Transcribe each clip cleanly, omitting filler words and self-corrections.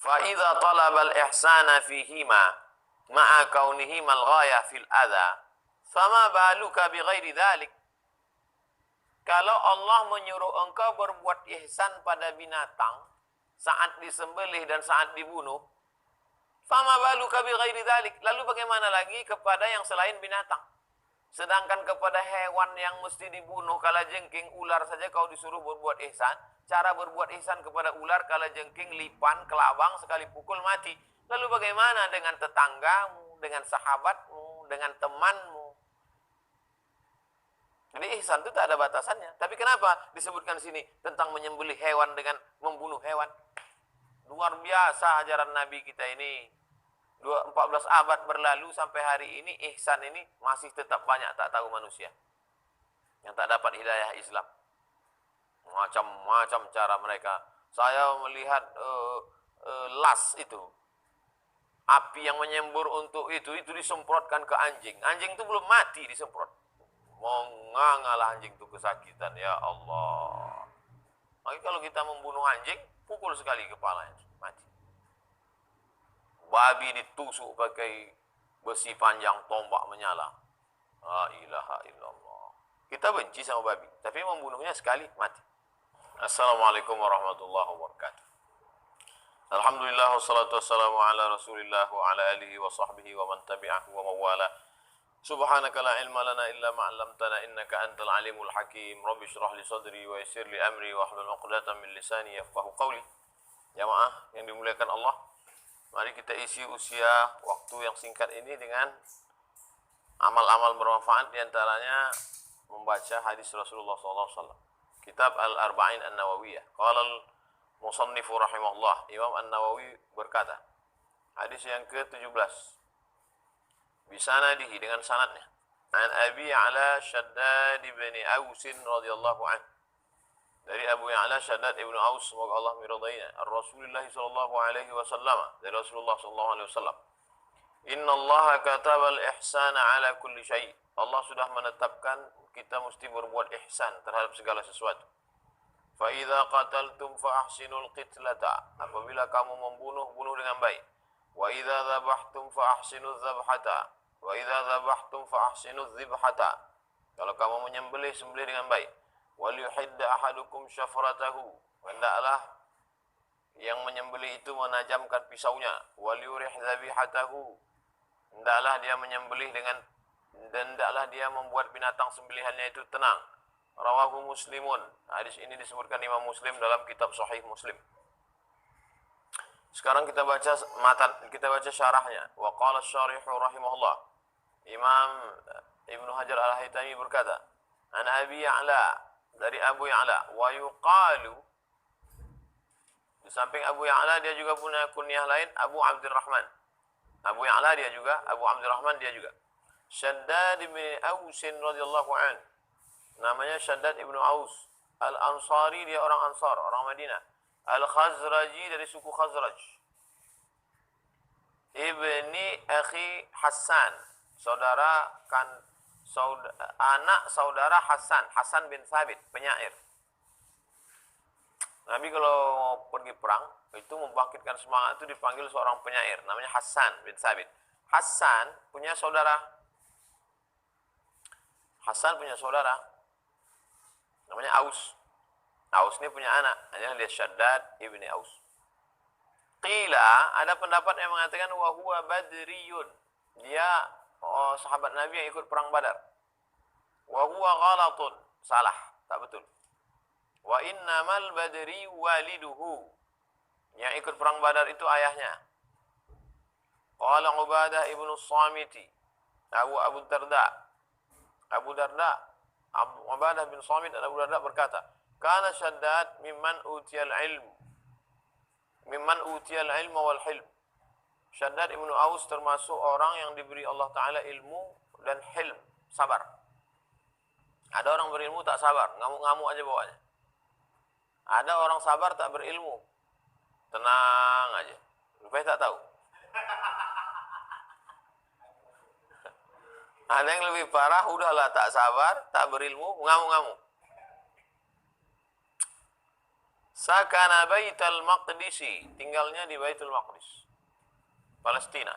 Fa idza talaba al-ihsana fihima ma'a kaunihima al-ghayah fil adha, fama baluka bi ghairi dzalik. Kalau Allah menyuruh engkau berbuat ihsan pada binatang saat disembelih dan saat dibunuh, fama baluka bi ghairi dzalik. Lalu bagaimana lagi kepada yang selain binatang? Sedangkan kepada hewan yang mesti dibunuh kalajengking, ular saja kau disuruh berbuat ihsan. Cara berbuat ihsan kepada ular, kalajengking, lipan, kelabang, sekali pukul mati. Lalu bagaimana dengan tetanggamu, dengan sahabatmu, dengan temanmu? Jadi ihsan itu tak ada batasannya. Tapi kenapa disebutkan di sini tentang menyembelih hewan dengan membunuh hewan? Luar biasa ajaran Nabi kita ini. 14 abad berlalu sampai hari ini ihsan ini masih tetap banyak tak tahu manusia yang tak dapat hidayah Islam. Macam-macam cara mereka. Saya melihat las itu, api yang menyembur untuk itu disemprotkan ke anjing. Anjing itu belum mati disemprot. Mengangalah anjing itu kesakitan, ya Allah. Maka kalau kita membunuh anjing, pukul sekali kepalanya, mati. Babi ditusuk pakai besi panjang, tombak menyala. La ilaha illallah. Kita benci sama babi, tapi membunuhnya sekali, mati. Assalamualaikum warahmatullahi wabarakatuh. Alhamdulillah wassalatu wassalamu ala Rasulillah wa ala alihi wa sahbihi wa man tabi'ahu wa mawala. Subhanaka la ilma lana illa ma 'allamtana innaka antal alimul hakim. Rabbi shrah li sadri wa yassir li amri wa hlul 'uqdatam min lisani yafqahu qawli. Jamaah yang dimuliakan Allah, mari kita isi usia waktu yang singkat ini dengan amal-amal bermanfaat, diantaranya membaca hadis Rasulullah SAW. Kitab Al-Arba'in An-Nawawiyah. Qala al-musannifu rahimahullah, Imam An-Nawawi berkata, hadis yang ke-17, bisanadihi, dengan sanadnya, an Abi Ya'la Shaddad ibn Aus radhiyallahu anhu, dari Abu Ya'la Shaddad ibn Aus, semoga Allah meridainya, Rasulullah sallallahu alaihi wasallam, dari Rasulullah sallallahu alaihi wasallam, inna Allah kataba al-ihsana ala kulli syai'. Allah sudah menetapkan kita mesti berbuat ihsan terhadap segala sesuatu. Fa idza qataltum fa ahsinul qitlata, apabila kamu membunuh, bunuh dengan baik. Wa idza dzabhtum fa ahsinuz dzabhata, wa idza dzabhtum fa ahsinuz dzibhata, kalau kamu menyembelih, sembelih dengan baik. Wal yuhidda ahadukum syafratahu, hendaklah yang menyembelih itu menajamkan pisaunya. Wal yurih dzabihatahu, hendaklah dia menyembelih dengan, dan hendaklah dia membuat binatang sembelihannya itu tenang. Rawahu Muslimun, hadis ini disebutkan Imam Muslim dalam kitab Sahih Muslim. Sekarang kita baca matan, kita baca syarahnya. Wa qala asy-syarih rahimahullah, Imam Ibnu Hajar Al-Haytami berkata, an Abi Ya'la, dari Abu Ya'la, wa yuqalu, di samping Abu Ya'la dia juga punya kunyah lain, Abu Abdurrahman. Abu Ya'la dia juga, Abu Abdurrahman dia juga. Shaddad ibn Aus radhiyallahu anhu, namanya Shaddad ibn Aus. Al-Ansari, dia orang Ansar, orang Madinah. Al-Khazraji, dari suku Khazraj. Ibni akhi Hasan, anak saudara Hasan bin Thabit, penyair. Nabi kalau mau pergi perang, itu membangkitkan semangat, itu dipanggil seorang penyair, namanya Hasan bin Thabit. Hasan punya saudara, namanya Aus. Aus ini punya anak, namanya dia Shaddad ibni Aus. Qila, ada pendapat yang mengatakan wa huwa badriyun, dia sahabat Nabi yang ikut perang Badar. Wa huwa ghalatun, salah, tak betul. Wa innamal badri waliduhu, yang ikut perang Badar itu ayahnya. Qala Ubadah ibnu Samiti, Abu Darda, Ubadah bin Samit dan Abu Darda berkata, kana Shaddad mimman utiyal ilma wal hilm. Shaddad ibnu Aus termasuk orang yang diberi Allah Ta'ala ilmu dan hilm, sabar. Ada orang berilmu tak sabar, ngamuk-ngamuk aja bawahnya. Ada orang sabar tak berilmu, tenang aja, rupanya tak tahu. Ada yang lebih parah, udahlah tak sabar, tak berilmu, ngamuk-ngamuk. sakana Baitul Maqdisi, tinggalnya di Baitul Maqdis, Palestina.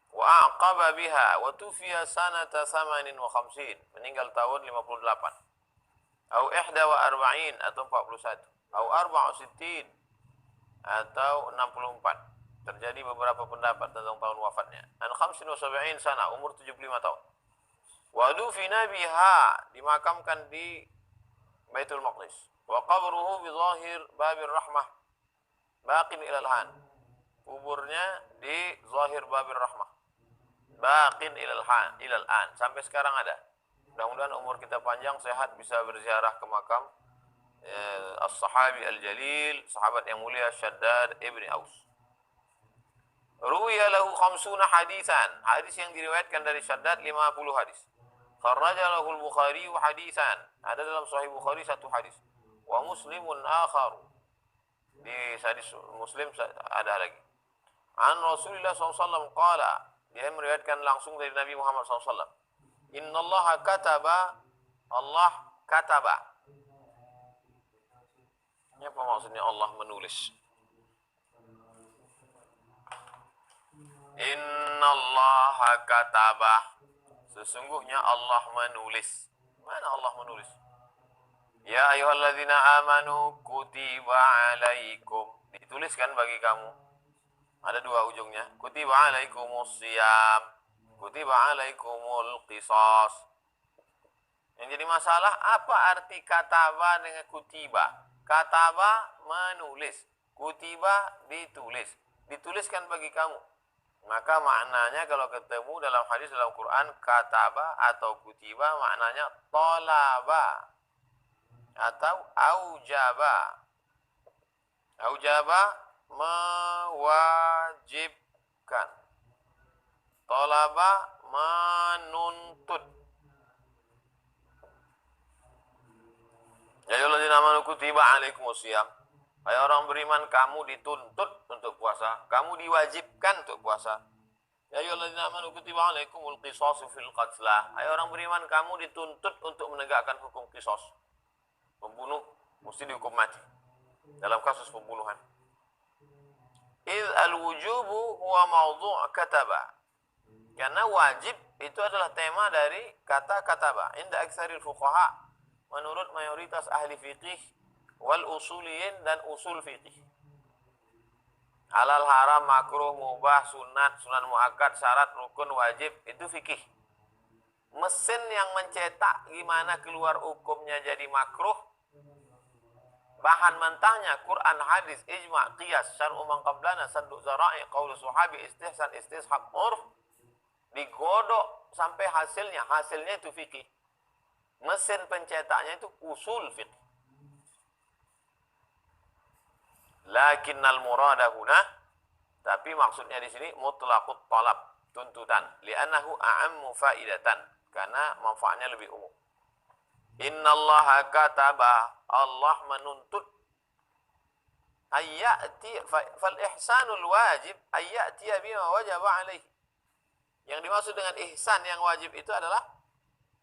Wa aqaba biha wa tufiya sanata 58, meninggal tahun 58. Au 41 atau 41, au 64 atau 64. Terjadi beberapa pendapat tentang tahun wafatnya. An 75 sana, umur 75 tahun. Wa dufina biha, dimakamkan di Baitul Maqdis. Wa qabruhu bi zahir Babir Rahmah, baqin ila al-han. Kuburnya di zahir Babir Rahmah, baqin ila al-an, sampai sekarang ada. Mudah-mudahan umur kita panjang, sehat, bisa berziarah ke makam as-sahabi al-jalil, sahabat yang mulia Shaddad ibn Aus. Ruwiya lahu 50 hadisan, hadis yang diriwayatkan dari Shaddad 50 hadis. Kharraja lahu al-Bukhari hadisan, ada dalam Sahih Bukhari satu hadis. Wa Muslimun akhar, di hadis Muslim ada lagi. An Rasulullah SAW qala, dia meriwayatkan langsung dari Nabi Muhammad SAW. Innallaha kataba, Allah kataba. Ini apa maksudnya Allah menulis? Innallaha kataba, sesungguhnya Allah menulis. Mana Allah menulis? Ya ayyuhalladzina amanu kutiba alaikum, dituliskan bagi kamu. Ada dua ujungnya. Kutiba alaikumus siyam, kutiba alaikumul qisas. Yang jadi masalah, apa arti kataba dengan kutiba? Kataba menulis, kutiba ditulis, dituliskan bagi kamu. Maka maknanya kalau ketemu dalam hadis dalam Quran kataba atau kutiba, maknanya tolaba atau aujaba. Aujaba mewajibkan, tolaba menuntut. Ya ayyuhalladzina amanu kutiba alaikumusiyam, hai orang beriman, kamu dituntut untuk puasa, kamu diwajibkan untuk puasa. Ya ayyuhalladzina amanu kutiba alaikumul qisasu fil qatla, hai orang beriman, kamu dituntut untuk menegakkan hukum qisas. Pembunuh mesti dihukum mati dalam kasus pembunuhan. Idz al-wujubu huwa mawdu' kataba, karena wajib itu adalah tema dari kata kataba. Inda aktsaril fuqaha, menurut mayoritas ahli fiqih wal usuliyin dan usul fiqih. Halal, haram, makruh, mubah, sunat, sunan muakkad, syarat, rukun, wajib, itu fikih. Mesin yang mencetak gimana keluar hukumnya jadi makruh, bahan mentahnya Quran, hadis, ijma', qiyas, syar'u man qablana, saddu zara'i, qaulu sahabi, istihsan, istishab, urf, digodok sampai hasilnya itu fikih. Mesin pencetaknya itu usul fiqh. Lakinnal murada huna, tapi maksudnya di sini mutlaqut talab, tuntutan, li'annahu a'ammu faidatan, karena manfaatnya lebih umum. Innallaha kataba, Allah menuntut. Ayyati fal ihsanul wajib ayyati bima wajaba alaihi. Yang dimaksud dengan ihsan yang wajib itu adalah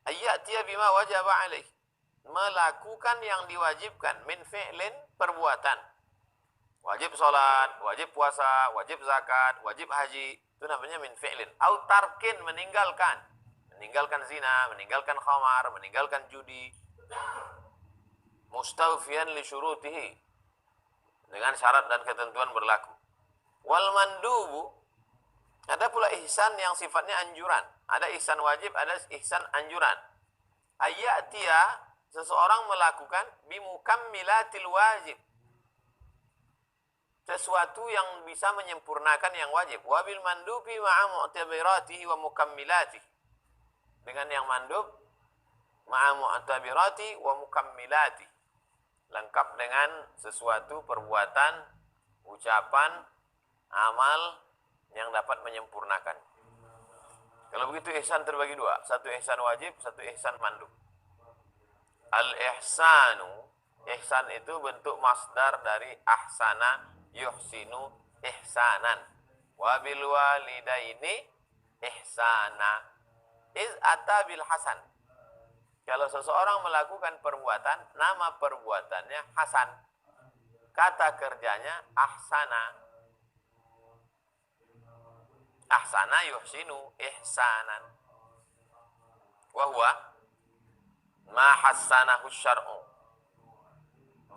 ayyati bima wajaba alaihi, melakukan yang diwajibkan, min fi'lin, perbuatan. Wajib sholat, wajib puasa, wajib zakat, wajib haji, itu namanya min fi'lin. Au tarkin, meninggalkan zina, meninggalkan khamar, meninggalkan judi. Mustawfiyan li syurutihi, dengan syarat dan ketentuan berlaku. Wal mandubu, ada pula ihsan yang sifatnya anjuran. Ada ihsan wajib, ada ihsan anjuran. Ayyatiya, seseorang melakukan bimukammilatil wajib, sesuatu yang bisa menyempurnakan yang wajib. Wabil mandubi ma'a mu'tabiratihi wa mukammilatihi, dengan yang mandub ma'a mu'tabirati wa mukammilati, lengkap dengan sesuatu perbuatan, ucapan, amal yang dapat menyempurnakan. Kalau begitu ihsan terbagi dua, satu ihsan wajib, satu ihsan mandub. Al-ihsanu, ihsan itu bentuk masdar dari ahsana yuhsinu ihsanan, wabil walidaini ihsana, iz ata bil hasan. Kalau seseorang melakukan perbuatan, nama perbuatannya hasan. kata kerjanya ahsana. Ahsana yuhsinu ihsanan. Wa huwa ma hassanahu syar'u.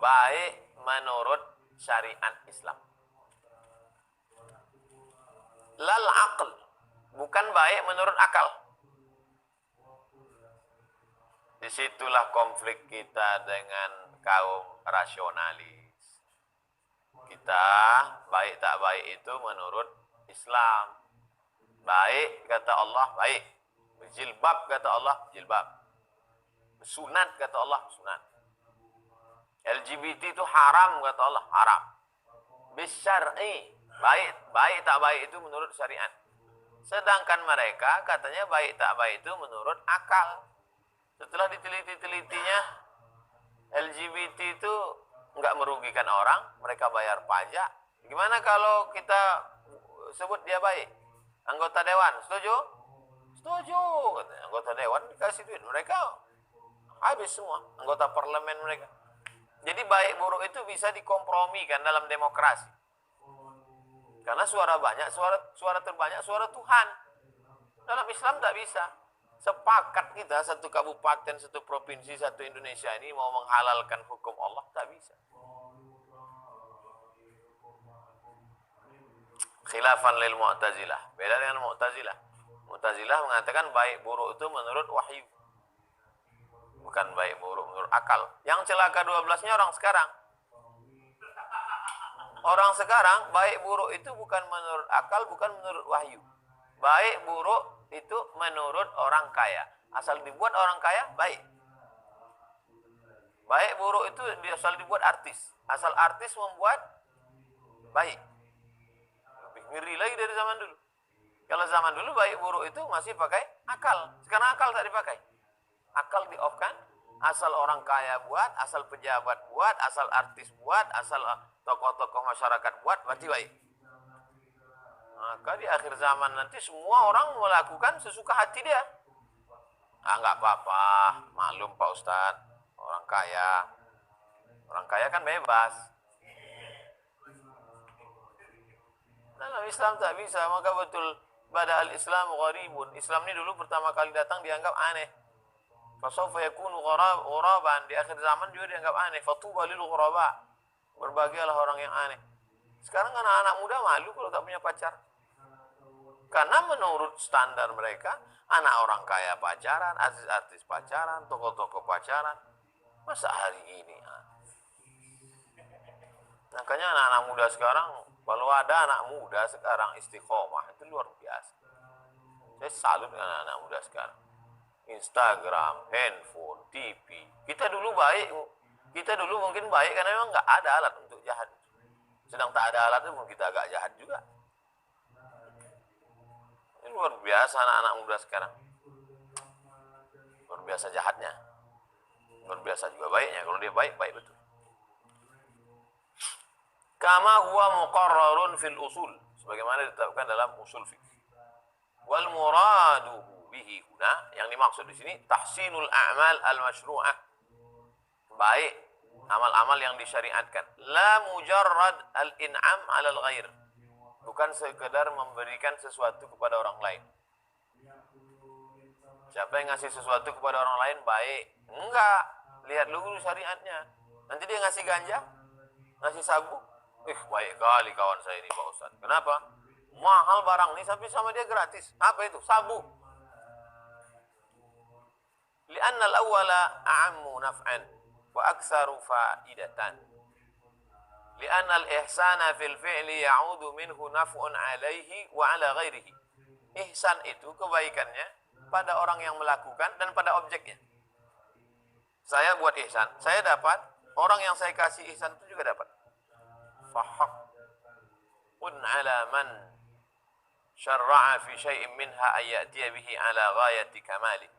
Baik menurut syariat Islam. Lal aql, bukan baik menurut akal. Disitulah konflik kita dengan kaum rasionalis. Kita baik tak baik itu menurut Islam. Baik kata Allah, baik. Jilbab kata Allah, jilbab. Sunat kata Allah, sunat. LGBT itu haram kata Allah, haram. Bisyar'i, baik tak baik itu menurut syariat. Sedangkan mereka katanya baik tak baik itu menurut akal. Setelah diteliti-telitinya, LGBT itu nggak merugikan orang, mereka bayar pajak. Gimana kalau kita sebut dia baik? Anggota dewan, setuju? Setuju. Anggota dewan dikasih duit, mereka habis semua. Anggota parlemen mereka. Jadi baik buruk itu bisa dikompromikan dalam demokrasi. Karena suara banyak, suara terbanyak, suara Tuhan. Dalam Islam tak bisa. Sepakat kita satu kabupaten, satu provinsi, satu Indonesia ini mau menghalalkan hukum Allah, tak bisa. Khilafan lil Mu'tazilah. Beda dengan Mu'tazilah. Mu'tazilah mengatakan baik buruk itu menurut wahyu. Bukan baik buruk menurut akal. Yang celaka 12-nya orang sekarang. Orang sekarang baik buruk itu bukan menurut akal, bukan menurut wahyu. Baik buruk itu menurut orang kaya. Asal dibuat orang kaya, baik. Baik buruk itu asal dibuat artis. Asal artis membuat, baik. Lebih ngeri lagi dari zaman dulu. Kalau zaman dulu baik buruk itu masih pakai akal. Sekarang akal tak dipakai. Akal di-off-kan. Asal orang kaya buat, asal pejabat buat, asal artis buat, asal tokoh-tokoh masyarakat buat, berarti baik. Maka di akhir zaman nanti semua orang melakukan sesuka hati dia. Nggak apa-apa, maklum Pak Ustadz, orang kaya kan bebas. Dalam Islam tak bisa, maka betul bada'al Islam gharibun. Islam ini dulu pertama kali datang dianggap aneh. Fasawfa yakunu ghuraban, di akhir zaman juga dianggap aneh. Fatuba lil ghuraba, berbahagialah orang yang aneh. Sekarang anak-anak muda malu kalau tak punya pacar. Karena menurut standar mereka, anak orang kaya pacaran, artis-artis pacaran, tokoh-tokoh pacaran. Masa hari ini? Makanya anak-anak muda sekarang, kalau ada anak muda sekarang istiqomah, itu luar biasa. Saya salut dengan anak-anak muda sekarang. Instagram, handphone, TV. Kita dulu mungkin baik karena memang nggak ada alat untuk jahat. Sedang tak ada alat itu kita agak jahat juga. Ini luar biasa anak-anak muda sekarang. Luar biasa jahatnya. Luar biasa juga baiknya. Kalau dia baik, baik betul. Kama huwa muqarrarun fil usul. Sebagaimana ditetapkan dalam usul fikih. Wal muradu bihi huna, yang dimaksud di sini tahsinul a'mal al-masyru'ah. Baik amal-amal yang disyariatkan. La mujarrad al-in'am 'alal ghair. Bukan sekedar memberikan sesuatu kepada orang lain. Siapa yang ngasih sesuatu kepada orang lain baik? Enggak. Lihat dulu syariatnya. Nanti dia ngasih ganja, ngasih sabu. Baik kali kawan saya ini Pak Ustaz. Kenapa? Mahal barang ini tapi sama dia gratis. Apa itu? Sabu. Lianna al-awwala a'ammu naf'an wa aktsaru fa'idatan. Lianna al-ihsana fil fi'li ya'udu minhu naf'un 'alaihi wa 'ala ghairihi. Ihsan itu kebaikannya pada orang yang melakukan dan pada objeknya. Saya buat ihsan, saya dapat, orang yang saya kasih ihsan itu juga dapat. Fahaqqun 'ala man syarra'a fi syai'in minha ayyatiya bihi 'ala ghayati kamali.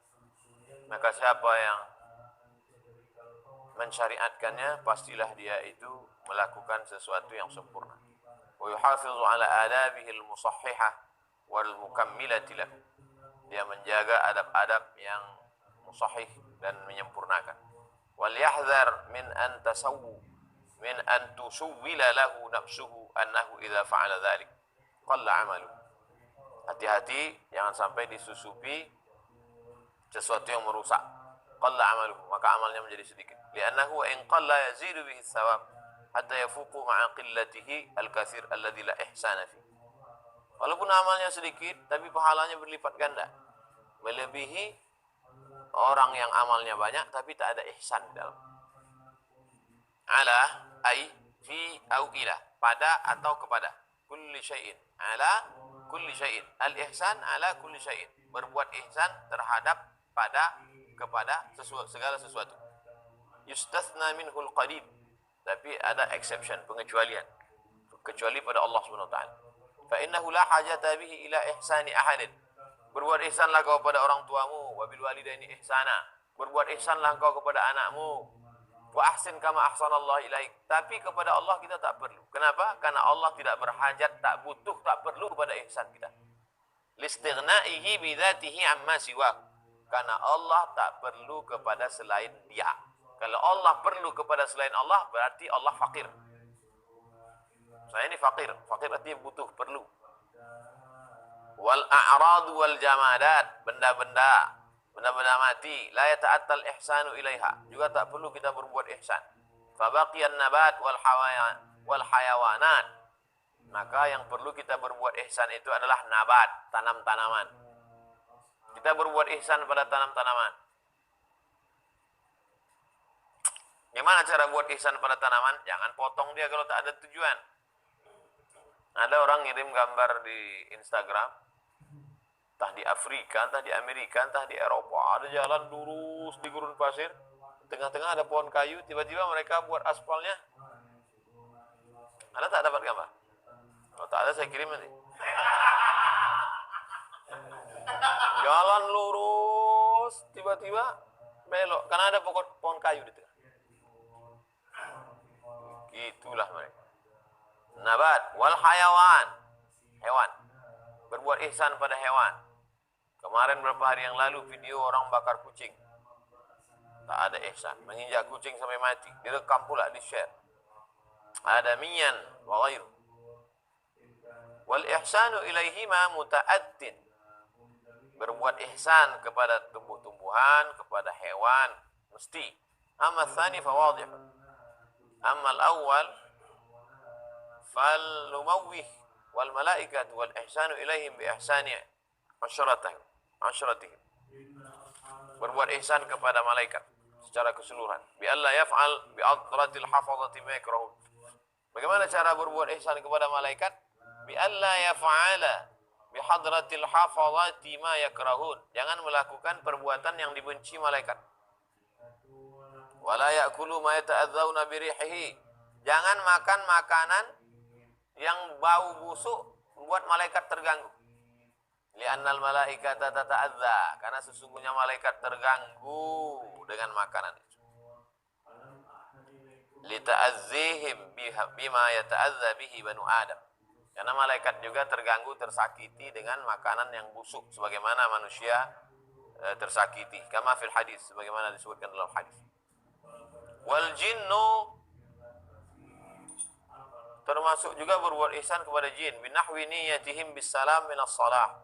Maka siapa yang mensyariatkannya, pastilah dia itu melakukan sesuatu yang sempurna. Wa yuhafizu ala adabihi al-musahhihah wal mukammilati lahu. Dia menjaga adab-adab yang musahih dan menyempurnakan. Wal yahdhar min an tasawwu min an tusawwila lahu nafsuhu annahu idza fa'ala dzalik qalla 'amalu. Hati-hati jangan sampai disusupi sesuatu yang merusak. Qalla 'amalu, maka amalnya menjadi sedikit. Li'annahu in qalla yazidu bihi tsawab hatta yafuqu ma'a qillatihi al-katsir alladzi la ihsana fi. Walaupun amalnya sedikit tapi pahalanya berlipat ganda. Melebihi orang yang amalnya banyak tapi tak ada ihsan di dalam. Ala ai fi au ila, pada atau kepada. Kulli syai'in, ala kulli syai'in. Al-ihsan ala kulli syai'in. Berbuat ihsan terhadap, pada, kepada segala sesuatu. Yustathna minhul qarib. Tapi ada exception, pengecualian. Kecuali pada Allah Subhanahu wa taala. Fa innahu la hajata bihi ila ihsani ahadin. Berbuat ihsanlah kau kepada orang tuamu, wa bil walidaini ihsana. Berbuat ihsanlah kau kepada anakmu. Wa ahsin kama ahsanallahu ilaik. Tapi kepada Allah kita tak perlu. Kenapa? Karena Allah tidak berhajat, tak butuh, tak perlu kepada ihsan kita. Listighnaihi bidzatihi amma siwa. Karena Allah tak perlu kepada selain Dia. Kalau Allah perlu kepada selain Allah, berarti Allah fakir. Saya ini fakir. Fakir artinya butuh, perlu. Wal a'radu wal jamadat, benda-benda mati, la yata'attal ihsanu ilaiha, juga tak perlu kita berbuat ihsan. Fa baqiyan nabat wal hayawanat, maka yang perlu kita berbuat ihsan itu adalah nabat, tanam-tanaman. Kita berbuat ihsan pada tanam-tanaman. Gimana cara buat ihsan pada tanaman? Jangan potong dia kalau tak ada tujuan. Ada orang ngirim gambar di Instagram, entah di Afrika, entah di Amerika, entah di Eropa, ada jalan lurus di gurun pasir, tengah-tengah ada pohon kayu, tiba-tiba mereka buat aspalnya. Anda tak dapat gambar? Kalau tak ada saya kirim nanti. Jalan lurus, tiba-tiba belok, karena ada pohon kayu di tengah. Itulah mereka. Nabat wal hayawan, hewan. Berbuat ihsan pada hewan. Kemarin beberapa hari yang lalu video orang bakar kucing. Tak ada ihsan, menginjak kucing sampai mati. Direkam pula, di-share. Ada minyan wa ghairu. Wal ihsanu ilaihima muta'addin. Berbuat ihsan kepada tumbuh-tumbuhan, kepada hewan, mesti. Amma tsani fa wadih. Amma al-awwal fal numawwih wal malaikat wal ihsanu ilaihim bi ihsani asyaratihim. Berbuat ihsan kepada malaikat secara keseluruhan. Bi alla yaf'al bi adratil hafazati ma yakrahun. Bagaimana cara berbuat ihsan kepada malaikat? Bi alla yaf'ala bi hadratil hafazati ma yakrahun. Jangan melakukan perbuatan yang dibenci malaikat. Wala ya'kulu ma yata'adzawna bi rihihi. Jangan makan makanan yang bau busuk membuat malaikat terganggu. Li'annal malaikata tata'adza, karena sesungguhnya malaikat terganggu dengan makanan itu. Lita'azzihim bima yata'adza bihi banu Adam. Karena malaikat juga terganggu, tersakiti dengan makanan yang busuk sebagaimana manusia tersakiti. Kama fil hadis, sebagaimana disebutkan dalam hadis. Wal jinnu, termasuk juga berbuat ihsan kepada jin, binahwi niyatihim bisalam minas salah.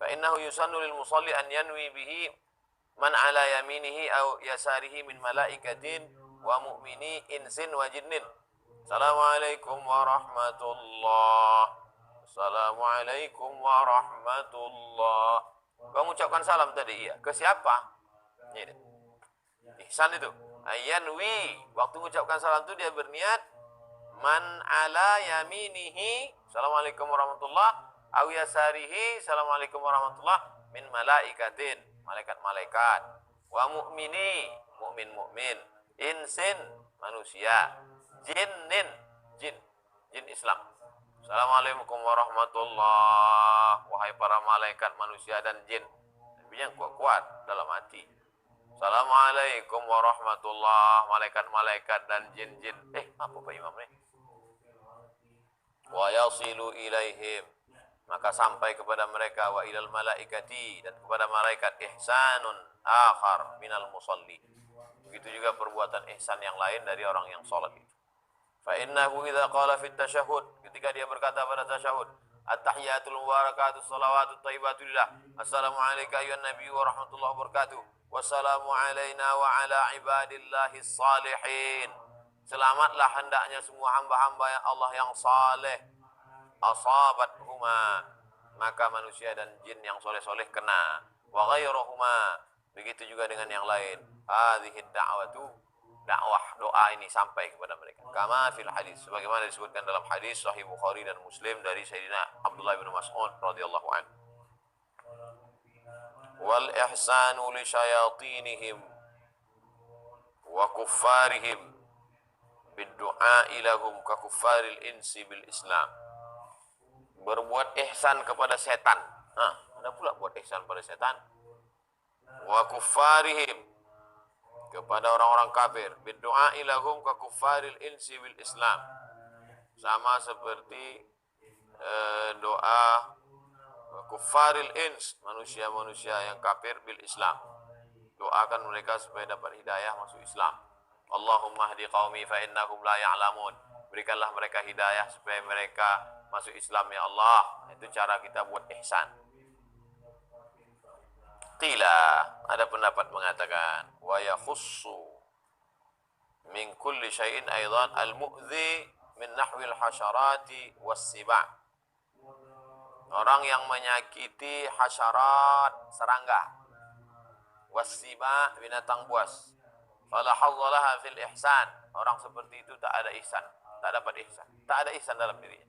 Fa innahu yusannu lil musalli an yanwi bihi man ala yaminihi aw yasarihi min malaikatin wa mu'mini insin wa jinnin. Assalamualaikum warahmatullah. Assalamualaikum warahmatullah. Kamu ucapkan salam tadi, iya. Ke siapa? Ini. Ihsan itu. Ayanwi, waktu mengucapkan salam itu dia berniat man ala yaminihi, assalamualaikum warahmatullah, aw yasarihi, assalamualaikum warahmatullah, min malaikatin, malaikat-malaikat, wa mu'mini, mu'min-mu'min, insin, manusia, jinnin, jin Islam. Assalamualaikum warahmatullah, wahai para malaikat, manusia dan jin. Tapi yang kuat-kuat dalam hati. Assalamualaikum warahmatullah, malaikat-malaikat dan jin-jin. Apa Pak Imam ini? Wa yasilu ilaihim, maka sampai kepada mereka, wa ilal malaikati, dan kepada malaikat, ihsanun akhar minal musalli. Begitu juga perbuatan ihsan yang lain dari orang yang salat itu. Fa innahu idza qala fit tasyahhud, ketika dia berkata pada tasyahud, at-tahiyatul mubarakatus shalawatut thayyibatulillah, assalamu alayka ayyuhan nabiyyu wa rahmatullahi wa barakatuh, wassalamu alaina wa ala ibadillahis salihin. Selamatlah hendaknya semua hamba-hamba yang Allah yang saleh. Asabat huma, maka manusia dan jin yang soleh-soleh kena. Wa ghairuhuma, begitu juga dengan yang lain. Hadhihi da'watu, dakwah doa ini sampai kepada mereka. Kama fil hadis, sebagaimana disebutkan dalam hadis Sahih Bukhari dan Muslim dari Sayyidina Abdullah bin Mas'ud radhiyallahu anhu. Wal ihsanu li syayatinihim wa kuffarihim bid-du'a ilahum ka kuffaril insi bil Islam. Berbuat ihsan kepada setan. Nah, ada pula buat ihsan pada setan. Wa kuffarihim, kepada orang-orang kafir. Bid-du'a ilahum ka kuffaril insi bil Islam. Sama seperti doa kuffaril ins, manusia-manusia yang kafir bil Islam. Doakan mereka supaya dapat hidayah masuk Islam. Allahumma hdi qaumi fa innahum la ya'lamun. Berikanlah mereka hidayah supaya mereka masuk Islam ya Allah. Itu cara kita buat ihsan. Qila, ada pendapat mengatakan wa yakhussu min kulli syai'in aidan al-mu'dhi min nahwi al-hasyarati was-siba'. Orang yang menyakiti hasyarat, serangga, was-siba', binatang buas. Fala hazzalaha fil ihsan. Orang seperti itu tak ada ihsan, tak dapat ihsan, tak ada ihsan dalam dirinya.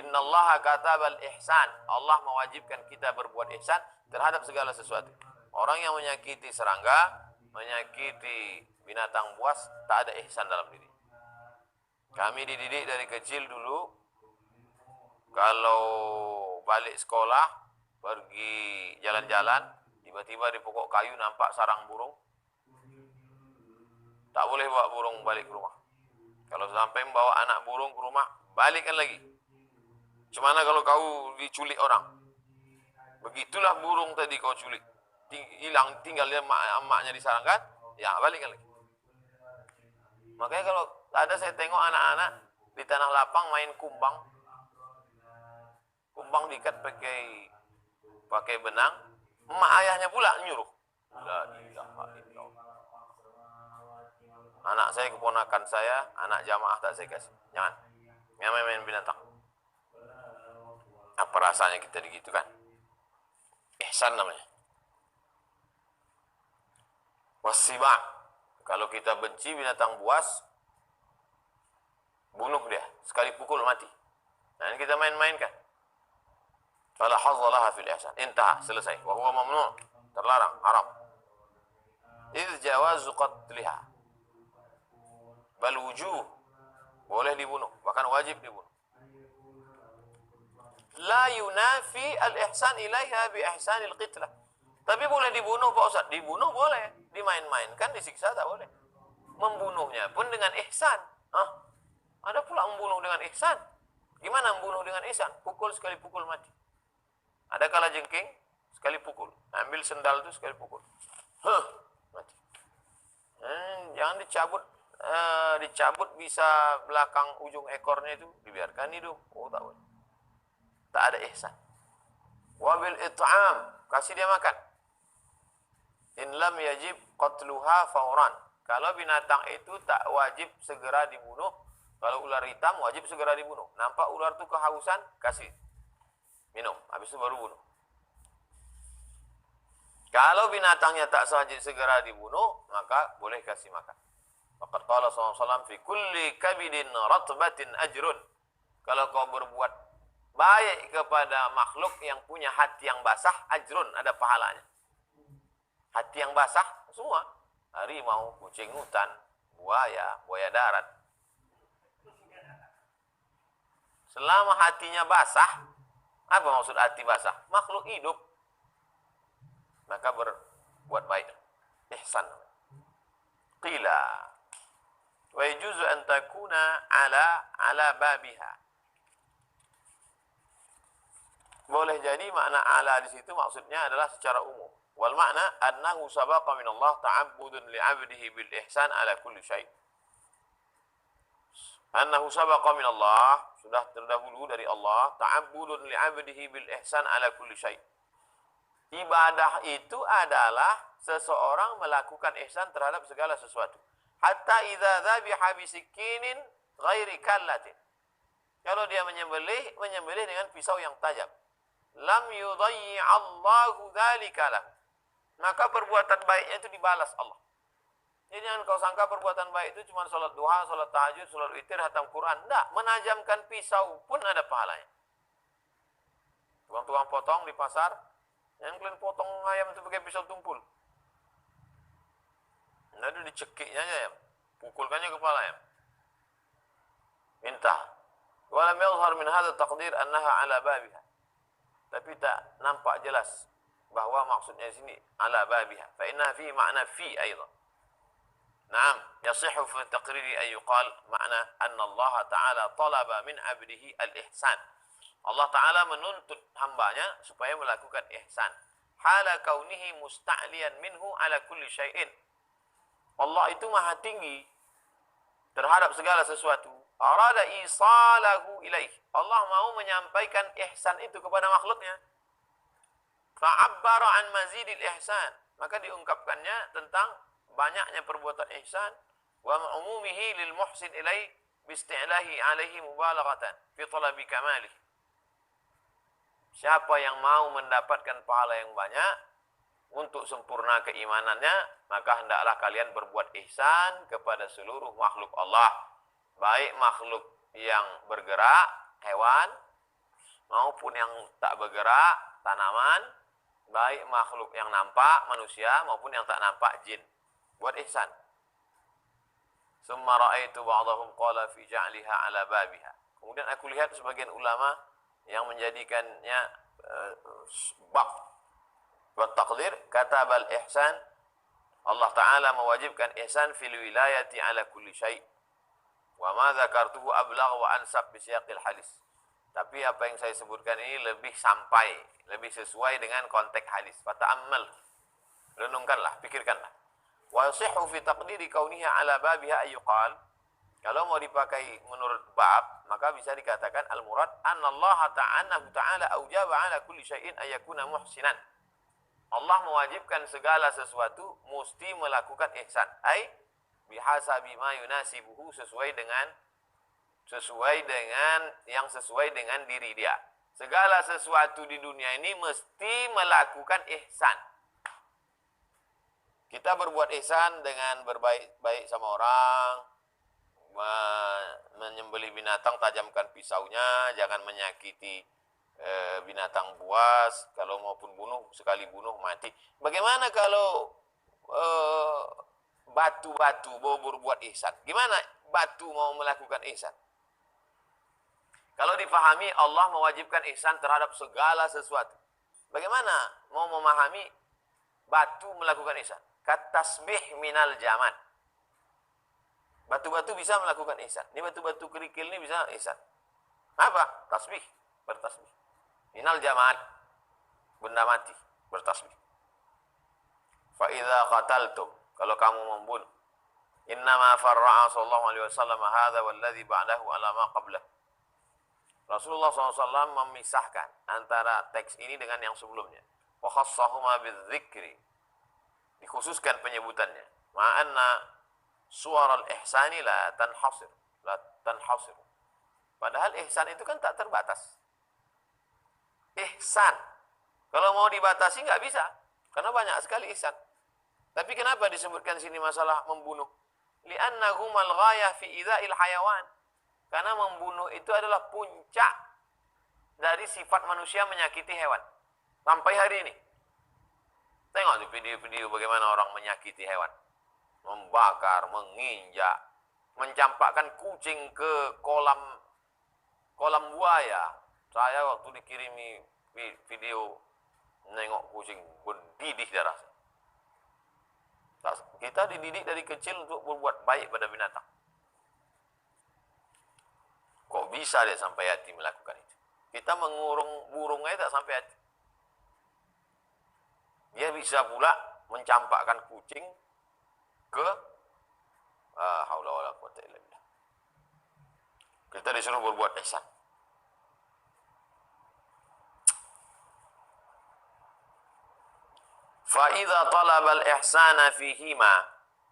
Innallaha katabal ihsan. Allah mewajibkan kita berbuat ihsan terhadap segala sesuatu. Orang yang menyakiti serangga, menyakiti binatang buas, tak ada ihsan dalam diri. Kami dididik dari kecil dulu, kalau balik sekolah, pergi jalan-jalan, tiba-tiba di pokok kayu nampak sarang burung, tak boleh bawa burung balik ke rumah. Kalau sampai membawa anak burung ke rumah, balikkan lagi. Cemana kalau kau diculik orang? Begitulah burung tadi kau culik. Hilang, tinggal dia emaknya disarangkan, ya balikkan lagi. Makanya kalau ada saya tengok anak-anak di tanah lapang main kumbang. Kumbang diikat pakai benang, emak ayahnya pula nyuruh. La ilaha illallah. Anak saya, keponakan saya, anak jamaah tak saya kasih. Jangan. Main binatang. Apa rasanya kita begitu kan? Ihsan namanya. Wasiba. Kalau kita benci binatang buas, bunuh dia. Sekali pukul mati. Nah, ini kita main-mainkan. Fala hazzalaha fil ihsan. Intah, selesai. Wa huwa mamnu'. Terlarang, haram. Idz jawazu qatliha. Bal wujuh, boleh dibunuh, bahkan wajib dibunuh. La yunafi al-ihsan ilaiha bi ihsanil qitlah. Tapi boleh dibunuh Pak Ustaz, dibunuh boleh, dimain-mainkan, disiksa tak boleh. Membunuhnya pun dengan ihsan. Ada pula membunuh dengan ihsan. Gimana membunuh dengan ihsan? Pukul sekali pukul mati. Ada kala jengking, sekali pukul. Ambil sendal itu sekali pukul. Mati. Jangan dicabut bisa belakang ujung ekornya itu, dibiarkan hidup. Oh, tak boleh. Tak ada ihsan. Wabil it'am, kasih dia makan. In lam yajib qatluha fauran. Kalau binatang itu tak wajib segera dibunuh. Kalau ular hitam wajib segera dibunuh. Nampak ular itu kehausan, kasih minum, habis itu baru bunuh. Kalau binatangnya tak wajib segera dibunuh, maka boleh kasih makan. Faqad qala sallallahu alaihi wasallam fi kulli kabidin ratbatin ajrun. Kalau kau berbuat baik kepada makhluk yang punya hati yang basah, ajrun, ada pahalanya. Hati yang basah semua, harimau, kucing hutan, buaya darat. Selama hatinya basah, apa maksud hati basah? Makhluk hidup. Maka berbuat baik. Ihsan. Qila wa yajuzu an takuna ala babiha. Boleh jadi makna ala di situ maksudnya adalah secara umum. Wal makna annahu sabaqa min Allah ta'abbudun li 'abdihi bil ihsan ala kulli syai'. Annahu sabaqa min Allah, sudah terdahulu dari Allah, ta'abbudun li'abdihi bil ihsan ala kulli syai'. Ibadah itu adalah seseorang melakukan ihsan terhadap segala sesuatu. Hatta idza dzabiha bisikinin ghairi kallatin. Kalau dia menyembelih dengan pisau yang tajam. Lam yudayyi Allahu dzalika lahu. Maka perbuatan baiknya itu dibalas Allah. Jadi jangan kau sangka perbuatan baik itu cuma salat duha, salat tahajud, salat witir, hatam Quran. Enggak, menajamkan pisau pun ada pahalanya. Tukang-tukang potong di pasar, yang kalian potong ayam itu pakai pisau tumpul. Nah, itu dicekiknya aja ya, pukulkannya kepala ayam. Minta. Walam yadhhar min hadha taqdir annaha ala babiha. Tapi tak nampak jelas bahwa maksudnya sini ala babiha. Fa inna fi ma'na fi aidan. Naam, yasihhu fi taqriri ay yuqal ma'na anna Allah Ta'ala talaba min 'abdihi al-ihsan. Allah Ta'ala menuntut hambanya supaya melakukan ihsan. Hala kaunihi musta'liyan minhu ala kulli syai'in. Allah itu maha tinggi terhadap segala sesuatu. Arada isalahu ilaih. Allah mau menyampaikan ihsan itu kepada makhluknya. Fa'abbara an mazidil ihsan. Maka diungkapkannya tentang banyaknya perbuatan ihsan. Wa ma'umumihi lil muhsin ilaih bisti'lahi alaihi mubalaghatan fi talabi kamalih. Siapa yang mau mendapatkan pahala yang banyak untuk sempurna keimanannya, maka hendaklah kalian berbuat ihsan kepada seluruh makhluk Allah. Baik makhluk yang bergerak, hewan, maupun yang tak bergerak, tanaman, baik makhluk yang nampak, manusia, maupun yang tak nampak, jin. Buat ihsan. Summa ra'aitu ba'dahum qala fi ja'liha ala babiha. Kemudian aku lihat sebagian ulama yang menjadikannya bab buat takdir, katabal ihsan. Allah Ta'ala mewajibkan ihsan fil wilayati ala kulli syai'. Wa ma dzakartuhu ablagh wa ansab bi siyaqil hadis. Tapi apa yang saya sebutkan ini lebih sampai, lebih sesuai dengan konteks hadis. Fata'ammal. Renungkanlah, pikirkanlah. Wa yasihhu fi taqdiri kauniha ala babiha ayyuqal. Kalau mau dipakai menurut bab, maka bisa dikatakan al-murad annallaha ta'ala aujaba ala kulli syai'in ayyakuna muhsinan. Allah mewajibkan segala sesuatu mesti melakukan ihsan. Ai bihasabi ma yunasibuhu, sesuai dengan yang sesuai dengan diri dia. Segala sesuatu di dunia ini mesti melakukan ihsan. Kita berbuat ihsan dengan berbaik-baik sama orang, menyembelih binatang, tajamkan pisaunya, jangan menyakiti binatang buas, kalau maupun bunuh, sekali bunuh mati. Bagaimana kalau batu-batu mau berbuat ihsan? Gimana batu mau melakukan ihsan? Kalau difahami Allah mewajibkan ihsan terhadap segala sesuatu. Bagaimana mau memahami batu melakukan ihsan? Katasbih minal jaman. Batu-batu bisa melakukan ihsan. Ini batu-batu kerikil ini bisa ihsan. Apa? Tasbih, bertasbih. Minal jaman, benda mati, bertasbih. Fa idza qataltum, kalau kamu membunuh, innama farra'a sallallahu alaihi wasallam hadza walladzi ba'dahu ala ma qablah. Rasulullah SAW memisahkan antara teks ini dengan yang sebelumnya. Wa khassahuma bidzikri, dikhususkan penyebutannya. Ma'anna suwaral ihsani la tanhasir. Padahal ihsan itu kan tak terbatas. Ihsan, kalau mau dibatasi nggak bisa, karena banyak sekali ihsan. Tapi kenapa disebutkan sini masalah membunuh? Li'annahumal ghayah fi idza'il hayawan. Karena membunuh itu adalah puncak dari sifat manusia menyakiti hewan. Sampai hari ini. Tengok di video-video bagaimana orang menyakiti hewan. Membakar, menginjak, mencampakkan kucing ke kolam buaya. Saya waktu dikirimi video nengok kucing berdidih darah. Kita dididik dari kecil untuk berbuat baik pada binatang. Kok bisa dia sampai hati melakukan itu? Kita mengurung burung aja tak sampai hati. Dia bisa pula mencampakkan kucing ke haula wala quwwata illa billah. Kita disuruh berbuat ihsan. Fa idza talaba al-ihsana fihima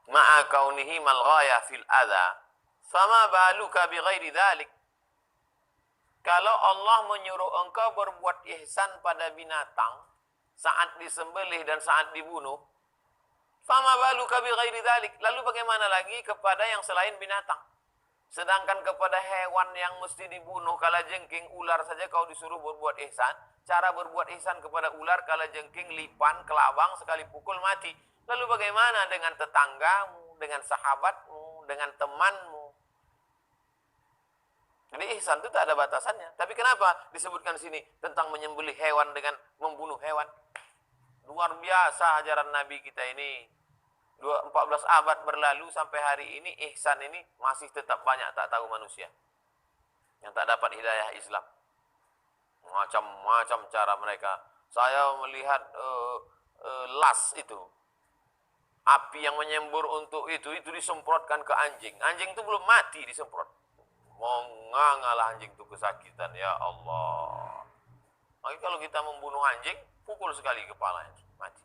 ma'a kaunihima al-ghayah fil adha, fama baluka bighairi dzalik. Kalau Allah menyuruh engkau berbuat ihsan pada binatang saat disembelih dan saat dibunuh, fama baluka bighairi dzalik, lalu bagaimana lagi kepada yang selain binatang? Sedangkan kepada hewan yang mesti dibunuh kalajengking, ular saja kau disuruh berbuat ihsan. Cara berbuat ihsan kepada ular, kalajengking, lipan, kelabang, sekali pukul mati. Lalu bagaimana dengan tetanggamu, dengan sahabatmu, dengan temanmu? Jadi ihsan itu tak ada batasannya. Tapi kenapa disebutkan di sini tentang menyembelih hewan dengan membunuh hewan? Luar biasa ajaran Nabi kita ini. 14 abad berlalu sampai hari ini ihsan ini masih tetap banyak tak tahu manusia yang tak dapat hidayah Islam. Macam-macam cara mereka. Saya melihat las itu, api yang menyembur untuk itu disemprotkan ke anjing. Anjing itu belum mati disemprot. Mengangalah anjing itu kesakitan, ya Allah. Maka kalau kita membunuh anjing, pukul sekali kepalanya, mati.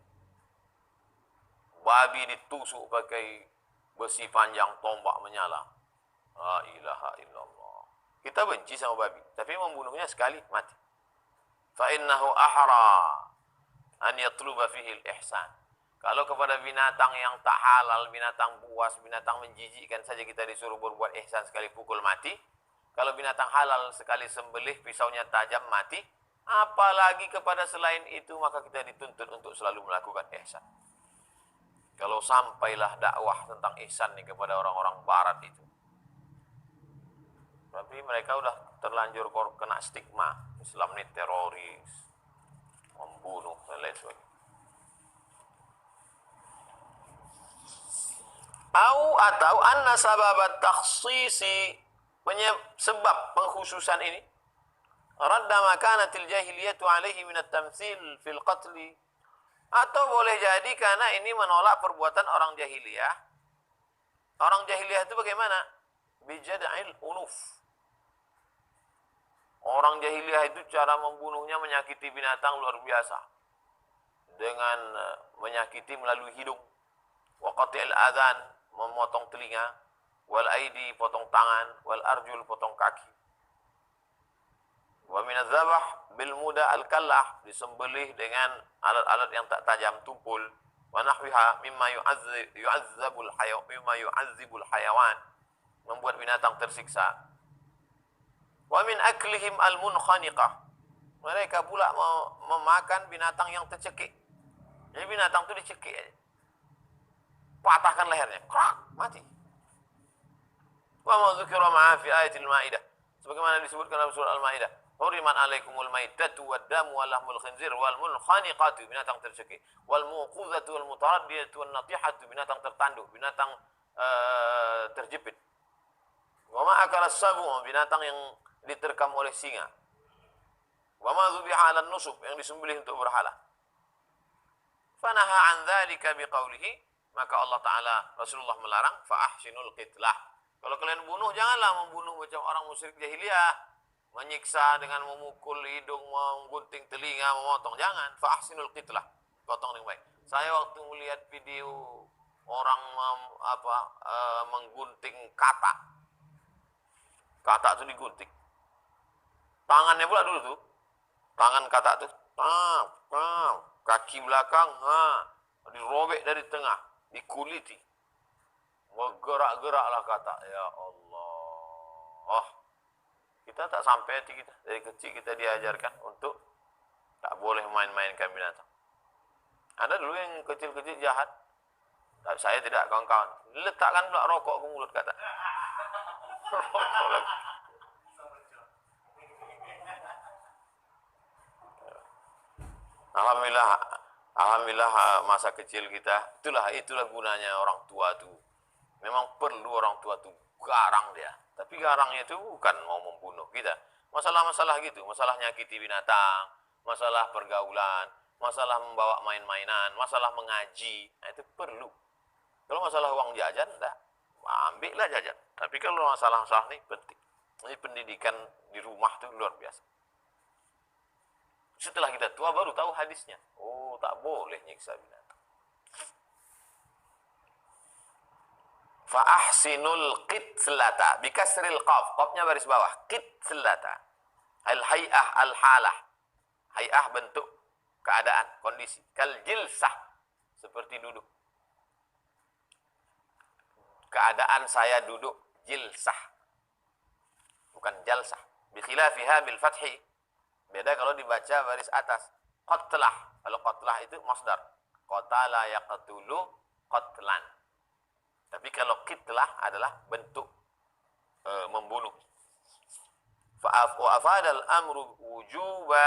Babi ditusuk pakai besi panjang, tombak menyala. La ilaha illallah. Kita benci sama babi, tapi membunuhnya sekali mati. Fa innahu ahra an yatluba fihi al-ihsan. Kalau kepada binatang yang tak halal, binatang buas, binatang menjijikkan saja kita disuruh berbuat ihsan sekali pukul mati. Kalau binatang halal sekali sembelih, pisaunya tajam mati. Apalagi kepada selain itu, maka kita dituntut untuk selalu melakukan ihsan. Kalau sampailah dakwah tentang ihsan nih kepada orang-orang barat itu. Tapi mereka udah terlanjur kena stigma. Islam ini teroris, membunuh, dan lain sebagainya. Atau anna sababat takhsisi, sebab pengkhususan ini, radda makanatil jahiliyatu alaihi minat tamthil fil qatli. Atau boleh jadi karena ini menolak perbuatan orang jahiliyah. Orang jahiliyah itu bagaimana? Bijada'il unuf. Orang jahiliyah itu cara membunuhnya menyakiti binatang luar biasa. Dengan menyakiti melalui hidung. Wa qati'il adhan, memotong telinga. Wal aidi, potong tangan. Wal arjul, potong kaki. Wa min adzabah bil muda al kallah, disembelih dengan alat-alat yang tak tajam, tumpul. Wa nahwiha mimma yu'azzabul hayawan, membuat binatang tersiksa. Wa min aklihim al munkhaniqah, mereka pula memakan binatang yang tercekik. Jadi binatang itu dicekik aja, patahkan lehernya, krak, mati. Wa ma dzukira ma'a fi ayatil Maidah, sebagaimana disebutkan dalam surah Al-Maidah. Huriman alaikumul maitatu wad-damu wa lahmul khinzir wal munkhaniqatu, binatang tercekik, wal muqudhatu wal mutaraddiyatu wan natihatu, binatang tertanduk, binatang terjepit. Wa ma akala as-sabu, binatang yang diterkam oleh singa. Wa ma dzubiha 'ala nusub, yang disembelih untuk berhala. Fanaha an dzalika biqaulihi, maka Allah Taala, Rasulullah melarang, fa ahsinul qitlah. Kalau kalian bunuh, janganlah membunuh macam orang musyrik jahiliyah, menyiksa dengan memukul hidung, menggunting telinga, memotong. Jangan. Fa'ahsinul qitlah, potong dengan baik. Saya waktu melihat video orang menggunting katak. Katak itu digunting. Tangannya pula dulu tuh. Tangan katak tuh. Kaki belakang, dirobek dari tengah, dikuliti. Bergerak-geraklah katak. Ya Allah. Kita tak sampai hati kita. Dari kecil kita diajarkan untuk tak boleh main-mainkan binatang. Ada dulu yang kecil-kecil jahat. Tapi saya tidak, kawan-kawan. Letakkan pula rokok ke mulut kata. Rokok lagi. Alhamdulillah masa kecil kita. Itulah gunanya orang tua tu. Memang perlu orang tua tu garang dia. Tapi garangnya itu bukan mau membunuh kita. Masalah-masalah gitu, masalah nyakiti binatang, masalah pergaulan, masalah membawa main-mainan, masalah mengaji, nah itu perlu. Kalau masalah uang jajan, enggak, ambillah jajan. Tapi kalau masalah-masalah ini penting. Ini pendidikan di rumah tuh luar biasa. Setelah kita tua baru tahu hadisnya. Oh, tak boleh nyiksa binatang. Fa ahsinul qitlata bikasril qaf. Qafnya baris bawah. Qitlata. Al hay'ah al halah. Hay'ah bentuk keadaan, kondisi. Kal jilsah, seperti duduk. Keadaan saya duduk jilsah. Bukan jalsah. Bi khilafiha bil fathi. Beda kalau dibaca baris atas. Qatlah. Kalau qatlah itu masdar. Qatala yaqtulu qatlan. Tapi kalau qitlah adalah bentuk membunuh. Wa afadal amru wujuba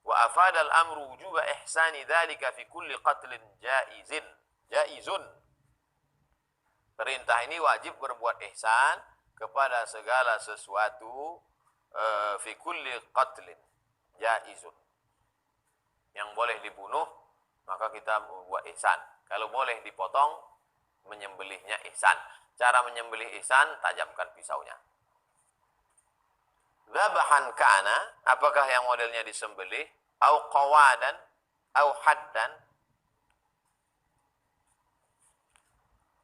wa afadal amru wujuba ihsani dzalika fi kulli qatlin jaizun. Perintah ini wajib berbuat ihsan kepada segala sesuatu fi kulli qatlin jaizun. Yang boleh dibunuh maka kita buat ihsan. Kalau boleh dipotong, menyembelihnya ihsan. Cara menyembelih ihsan, tajamkan pisaunya. Dzabahan kana, apakah yang modelnya disembelih, au qawadan, au haddan.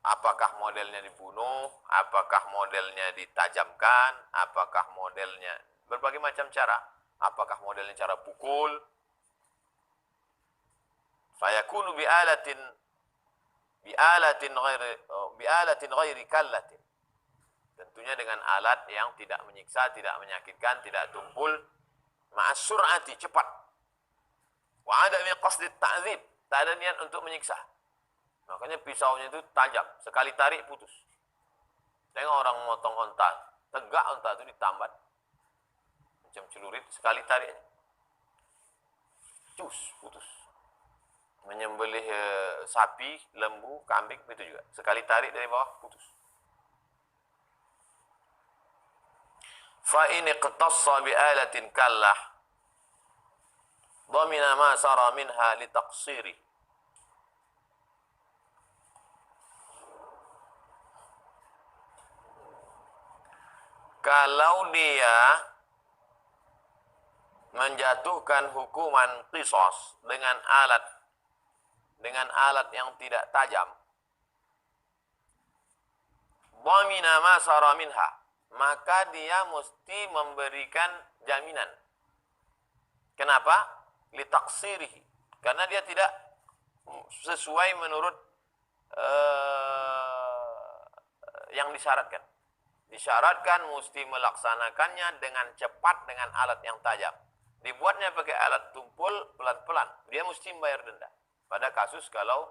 Apakah modelnya dibunuh, apakah modelnya ditajamkan, apakah modelnya berbagai macam cara. Apakah modelnya cara pukul? Fayakunu bi'alatin ghairi kallatin. Tentunya dengan alat yang tidak menyiksa, tidak menyakitkan, tidak tumpul. Ma'as sur'ati, cepat. Wa adami qasdi ta'dzib, tak ada niat untuk menyiksa. Makanya pisaunya itu tajam, sekali tarik putus. Tengok orang motong onta, tegak onta itu ditambat. Macam celurit, sekali tarik aja. Cus, putus. Menyembelih sapi, lembu, kambing, itu juga. Sekali tarik dari bawah, putus. Fa in iqtassa bi alatin kallah dhamina ma sara minha li taqsiri. Kalau dia menjatuhkan hukuman qisas dengan alat yang tidak tajam, dhamina ma sara minha, maka dia mesti memberikan jaminan. Kenapa? Litaqsirihi. Karena dia tidak sesuai menurut yang disyaratkan. Disyaratkan mesti melaksanakannya dengan cepat dengan alat yang tajam. Dibuatnya pakai alat tumpul pelan-pelan. Dia mesti membayar denda. Pada kasus kalau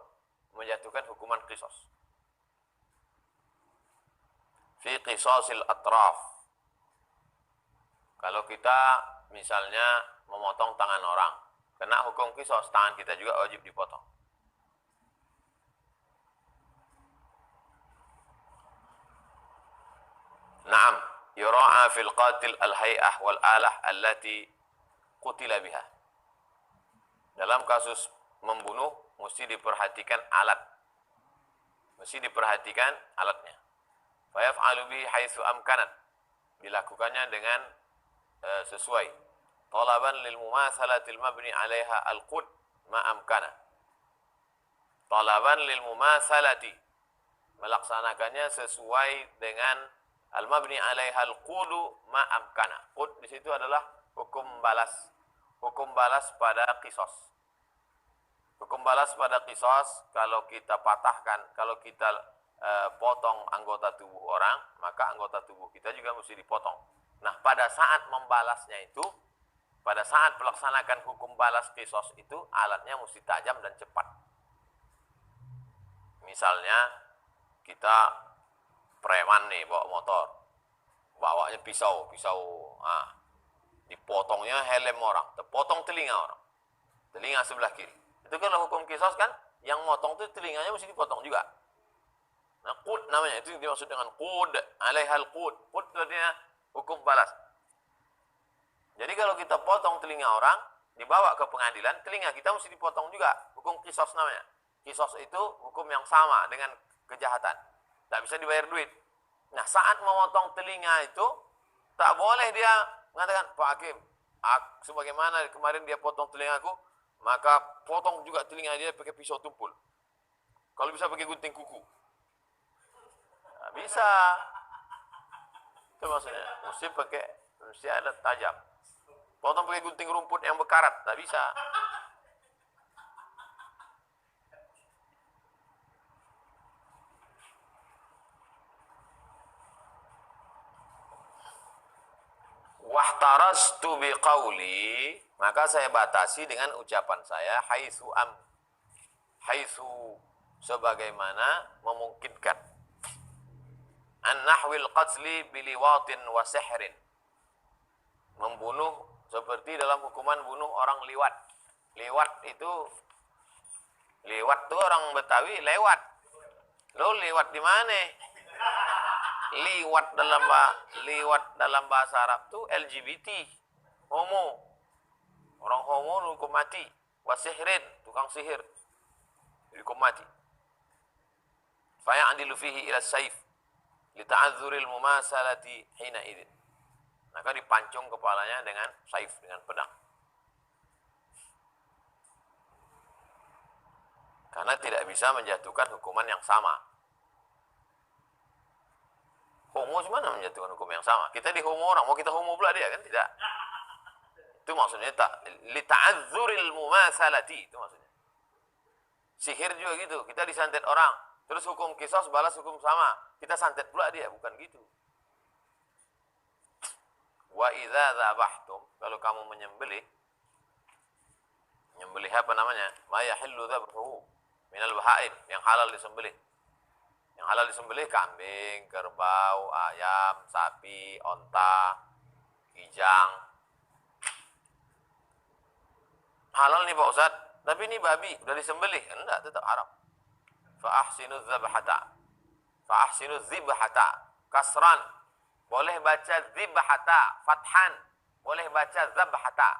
menjatuhkan hukuman qisas. Fi qisasil atraf. Kalau kita misalnya memotong tangan orang, kena hukum qisas, tangan kita juga wajib dipotong. Naam, yura'a fil qatil al-hay'ah wal alah allati qutila biha. Dalam kasus membunuh mesti diperhatikan alat. Mesti diperhatikan alatnya. Fa yaf'alu bihi haitsu amkanat. Dilakukannya dengan sesuai. Talaban lil mumatsalatil mabni 'alaiha al-qud ma amkana. Talaban lil mumatsalati. Melaksanakannya sesuai dengan al-mabni 'alaiha al-qudu ma amkana. Qud di situ adalah hukum balas. Hukum balas pada qisas. Hukum balas pada qisas, kalau kita patahkan, kalau kita potong anggota tubuh orang, maka anggota tubuh kita juga mesti dipotong. Nah, pada saat membalasnya itu, pada saat melaksanakan hukum balas qisas itu, alatnya mesti tajam dan cepat. Misalnya, kita preman nih bawa motor, bawanya pisau, dipotongnya helm orang, terpotong telinga orang, telinga sebelah kiri. Itu kalau hukum qisas kan, yang motong itu telinganya mesti dipotong juga. Nah, qud namanya, itu dimaksud dengan qud, alaihal qud. Qud artinya hukum balas. Jadi kalau kita potong telinga orang, dibawa ke pengadilan, telinga kita mesti dipotong juga. Hukum qisas namanya. Qisas itu hukum yang sama dengan kejahatan. Tak bisa dibayar duit. Nah, saat memotong telinga itu, Tak boleh dia mengatakan, Pak Hakim, sebagaimana kemarin dia potong telingaku, maka potong juga telinga dia pakai pisau tumpul. Kalau bisa pakai gunting kuku. Nah, bisa. Itu maksudnya. Mesti ada tajam. Potong pakai gunting rumput yang berkarat. Tak bisa. Wahtarastu biqauli, maka saya batasi dengan ucapan saya haitsu sebagaimana memungkinkan. An nahwil qatli biliwatin wa sihrin, membunuh seperti dalam hukuman bunuh orang liwat. Liwat tuh orang Betawi lewat. Lo lewat di mana? Liwat dalam bahasa Arab tuh LGBT, homo. Orang homo hukum mati. Wasihrin, tukang sihir, hukum mati. Faya'dilu fihi ila saif lita'adzuril mumasalati hina idzin. Maka dipancung kepalanya dengan saif, dengan pedang. Karena tidak bisa menjatuhkan hukuman yang sama. Homo gimana menjatuhkan hukum yang sama? Kita di homo orang, mau kita homo pula dia kan? Tidak. Itu maksudnya lita'adzuril mumasalati, itu maksudnya. Sihir juga gitu, kita disantet orang, terus hukum qisas balas hukum sama, kita santet pula dia, bukan gitu. Wa idza dzabhtum, kalau kamu menyembelih apa namanya? Ma yahillu dzabhuhu minal bahaim, yang halal disembelih. Yang halal disembelih kambing, kerbau, ayam, sapi, onta, kijang. Halal nih Pak Ustadz, tapi ini babi, udah disembelih. Enggak, tetap haram. Fa ahsinu dzibhata. Kasran. Boleh baca dzibhata, fathan. Boleh baca dzabhata.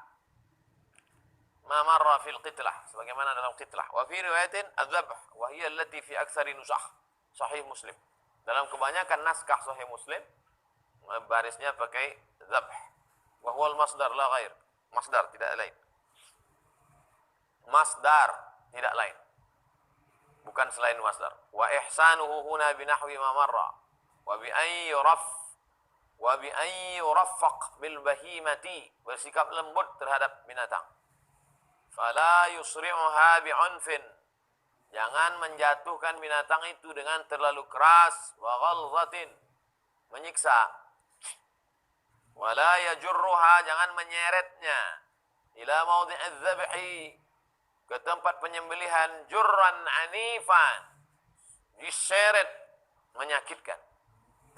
Ma marra fil qitlah, sebagaimana dalam qitlah. Wa fi riwayatin adzabh, wa hiya allati fi aktsari nusakh. Sahih Muslim. Dalam kebanyakan naskah Sahih Muslim, barisnya pakai zabh. Wa huwal masdar la ghair. Masdar, tidak lain. Masdar, tidak lain. Bukan selain masdar. Wa ihsanuhu huna binahwi ma marra. Wa bi an yuraffaq bil bahimati, bersikap lembut terhadap binatang. Fala yusri'uha bi'unfin, jangan menjatuhkan binatang itu dengan terlalu keras, wa ghalzatin, menyiksa. Wala yajurruha, jangan menyeretnya ila maudhi'iz zabhi, ke tempat penyembelihan, jurran anifan, diseret, menyakitkan,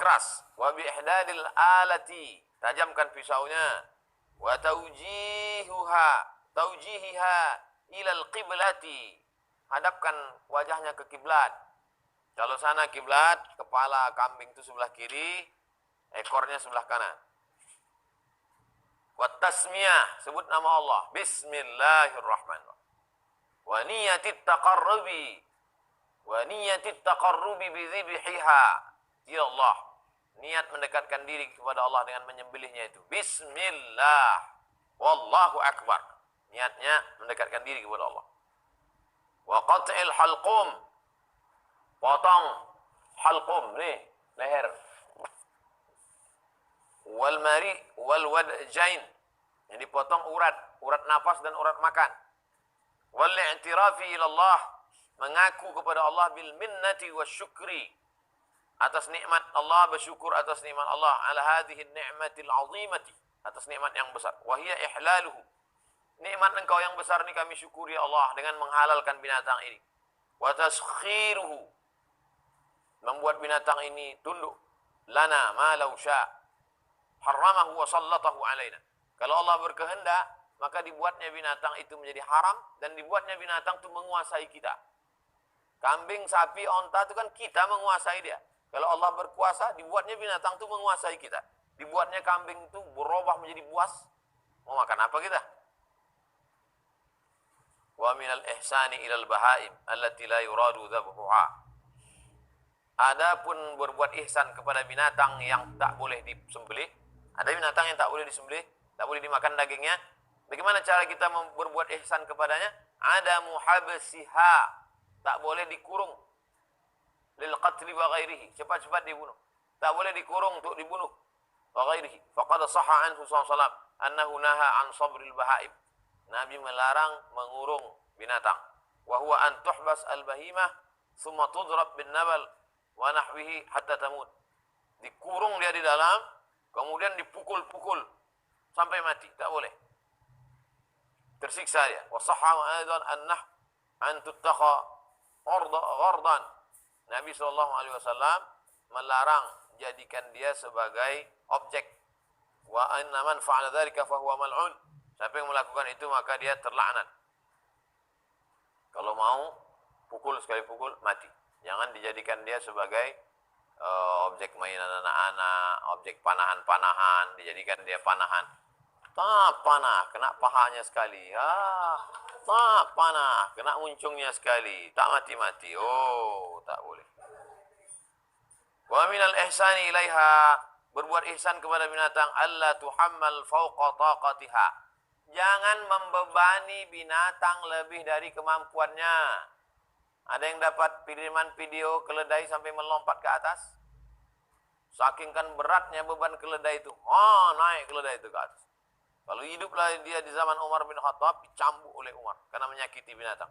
keras. Wa bi ihdadil alati, tajamkan pisaunya. Wa taujihiha ila al-qiblati, hadapkan wajahnya ke kiblat. Kalau sana kiblat, kepala kambing itu sebelah kiri, ekornya sebelah kanan. Wa tasmiyah, sebut nama Allah. Bismillahirrahmanirrahim. Wa niyatit taqarrubi bi dzibhiha. Ya Allah, niat mendekatkan diri kepada Allah dengan menyembelihnya itu. Bismillah. Wallahu akbar. Niatnya mendekatkan diri kepada Allah. Wa qat'il halqum, potong halqum nih, leher. Wal mari wal wadjain, yang dipotong urat nafas dan urat makan. Wal i'tirafi ila Allah, mengaku kepada Allah bil minnati wasyukri, atas nikmat Allah, bersyukur atas nikmat Allah, ala hadhihi ni'matil 'azimati, atas nikmat yang besar. Wa hiya ihlaluhu, nikmat engkau yang besar ini kami syukuri Allah dengan menghalalkan binatang ini. Wa taskhiruhu, membuat binatang ini tunduk. Lana ma law sya harramahu wa sallatahu alaina, kalau Allah berkehendak maka dibuatnya binatang itu menjadi haram, dan dibuatnya binatang itu menguasai kita. Kambing, sapi, onta itu kan kita menguasai dia. Kalau Allah berkuasa, dibuatnya binatang itu menguasai kita. Dibuatnya kambing itu berubah menjadi buas, mau makan apa kita? Wa minal ihsani ilal bahaim allati la yuradu dzabhuha, adapun berbuat ihsan kepada binatang yang tak boleh disembelih, Ada binatang yang tak boleh disembelih, tak boleh dimakan dagingnya. Bagaimana cara kita berbuat ihsan kepadanya? Ada muhabsiha, tak boleh dikurung. Lil qatli wa ghairihi, cepat-cepat dibunuh. Tak boleh dikurung untuk dibunuh. Wa ghairihi. Faqad sahha anhu sallallahu alaihi wasallam annahu naha an sabril bahaim. Nabi melarang mengurung binatang. Wa huwa an tuhbas al-bahimah thumma tudrab bin nabal wa nahwihi hatta tamut. Dikurung dia di dalam, kemudian dipukul-pukul sampai mati, tak boleh. Tersiksa dia. Wa sahha aidan an tuttakha ghardan. Nabi SAW melarang jadikan dia sebagai objek. Wa anna man fa'ala dzalika fa huwa mal'un. Siapa yang melakukan itu maka dia terlaknat. Kalau mau pukul sekali pukul mati. Jangan dijadikan dia sebagai objek mainan anak-anak, objek panahan-panahan, dijadikan dia panahan. Tak panah, kena pahanya sekali. Tak panah, kena muncungnya sekali. Tak mati-mati. Oh, tak boleh. Wa minal ihsani ilaiha, berbuat ihsan kepada binatang, alla tuhammal fawqa taqatiha. Jangan membebani binatang lebih dari kemampuannya. Ada yang dapat kiriman video keledai sampai melompat ke atas? Saking kan beratnya beban keledai itu. Naik keledai itu ke atas. Kalau hiduplah dia di zaman Umar bin Khattab, dicambuk oleh Umar karena menyakiti binatang.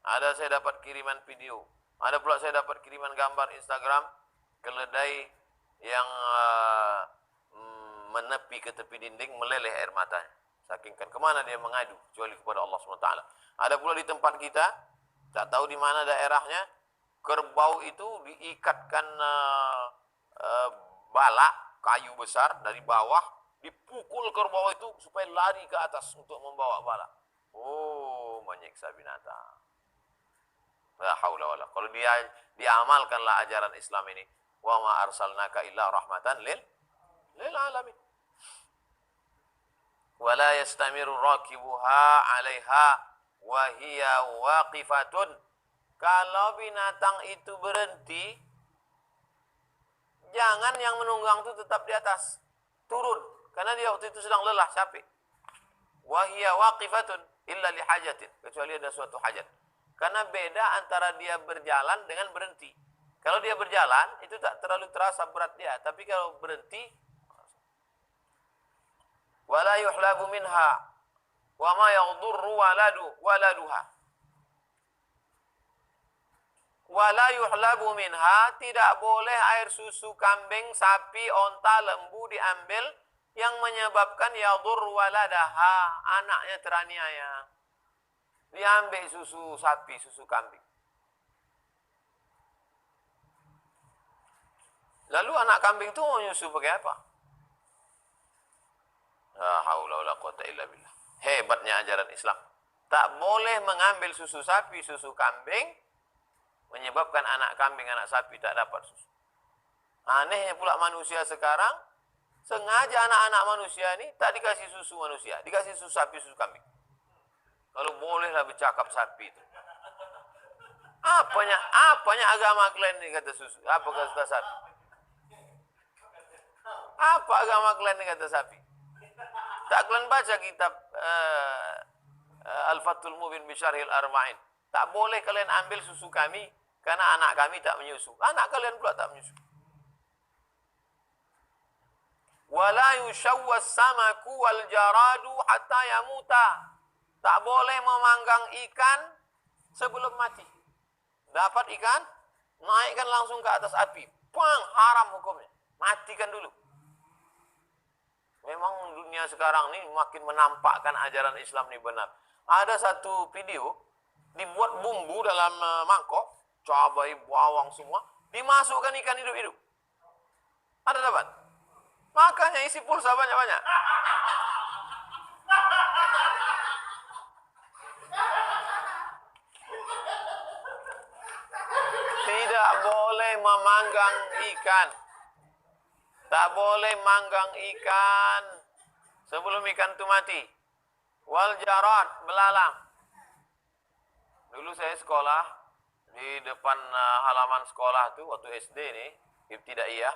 Ada saya dapat kiriman video. Ada pula saya dapat kiriman gambar Instagram keledai yang menepi ke tepi dinding, meleleh air matanya. Saking kan kemana dia mengadu kecuali kepada Allah SWT. Ada pula di tempat kita, tak tahu di mana daerahnya, kerbau itu diikatkan balak kayu besar dari bawah, dipukul kerbau itu supaya lari ke atas untuk membawa balak. Oh, menyiksa binatang. La haula wala. Kalau dia diamalkanlah ajaran Islam ini, wa ma arsalnaka illa rahmatan lil alamin. Wala yastamiru rakibuha 'alaiha wa hiya waqifatun. Kalau binatang itu berhenti, jangan yang menunggang itu tetap di atas, turun, karena dia waktu itu sedang lelah, capek. Wa hiya waqifatun illa li hajatin, kecuali ada suatu hajat. Karena beda antara dia berjalan dengan berhenti. Kalau dia berjalan itu tak terlalu terasa berat dia, tapi kalau berhenti, wala yuhlabu minha wa ma yadhurru waladuha. Wala yuhlabu minha, tidak boleh air susu kambing, sapi, onta, lembu diambil yang menyebabkan yadhurru waladaha, anaknya teraniaya. Diambil susu sapi, susu kambing. Lalu anak kambing itu mau nyusu pakai apa? La haula wala quwata illa billah. Hebatnya ajaran Islam. Tak boleh mengambil susu sapi, susu kambing, menyebabkan anak kambing, anak sapi tak dapat susu. Anehnya pula manusia sekarang, sengaja anak-anak manusia ini tak dikasih susu manusia, dikasih susu sapi, susu kambing. Kalau bolehlah bercakap sapi itu. Apanya agama kalian ini kata susu? Apa kata sapi? Apa agama kalian ini kata sapi? Tak kalian baca kitab Al-Fathul Mubin bi Syarhil Arba'in. Tak boleh kalian ambil susu kami karena anak kami tak menyusu. Anak kalian pula tak menyusu. Wala yushawwas samaku wal jaradu hatta yamuta. Tak boleh memanggang ikan sebelum mati. Dapat ikan, naikkan langsung ke atas api. Pang, haram hukumnya. Matikan dulu. Memang dunia sekarang ini makin menampakkan ajaran Islam ini benar. Ada satu video, dibuat bumbu dalam mangkok, cabai, bawang semua, dimasukkan ikan hidup-hidup. Ada dapat? Makanya isi pulsa banyak-banyak. Tidak boleh memanggang ikan. Tak boleh manggang ikan sebelum ikan itu mati. Wal jarad, belalang. Dulu saya sekolah di depan halaman sekolah itu waktu SD nih, ibtidaiyah.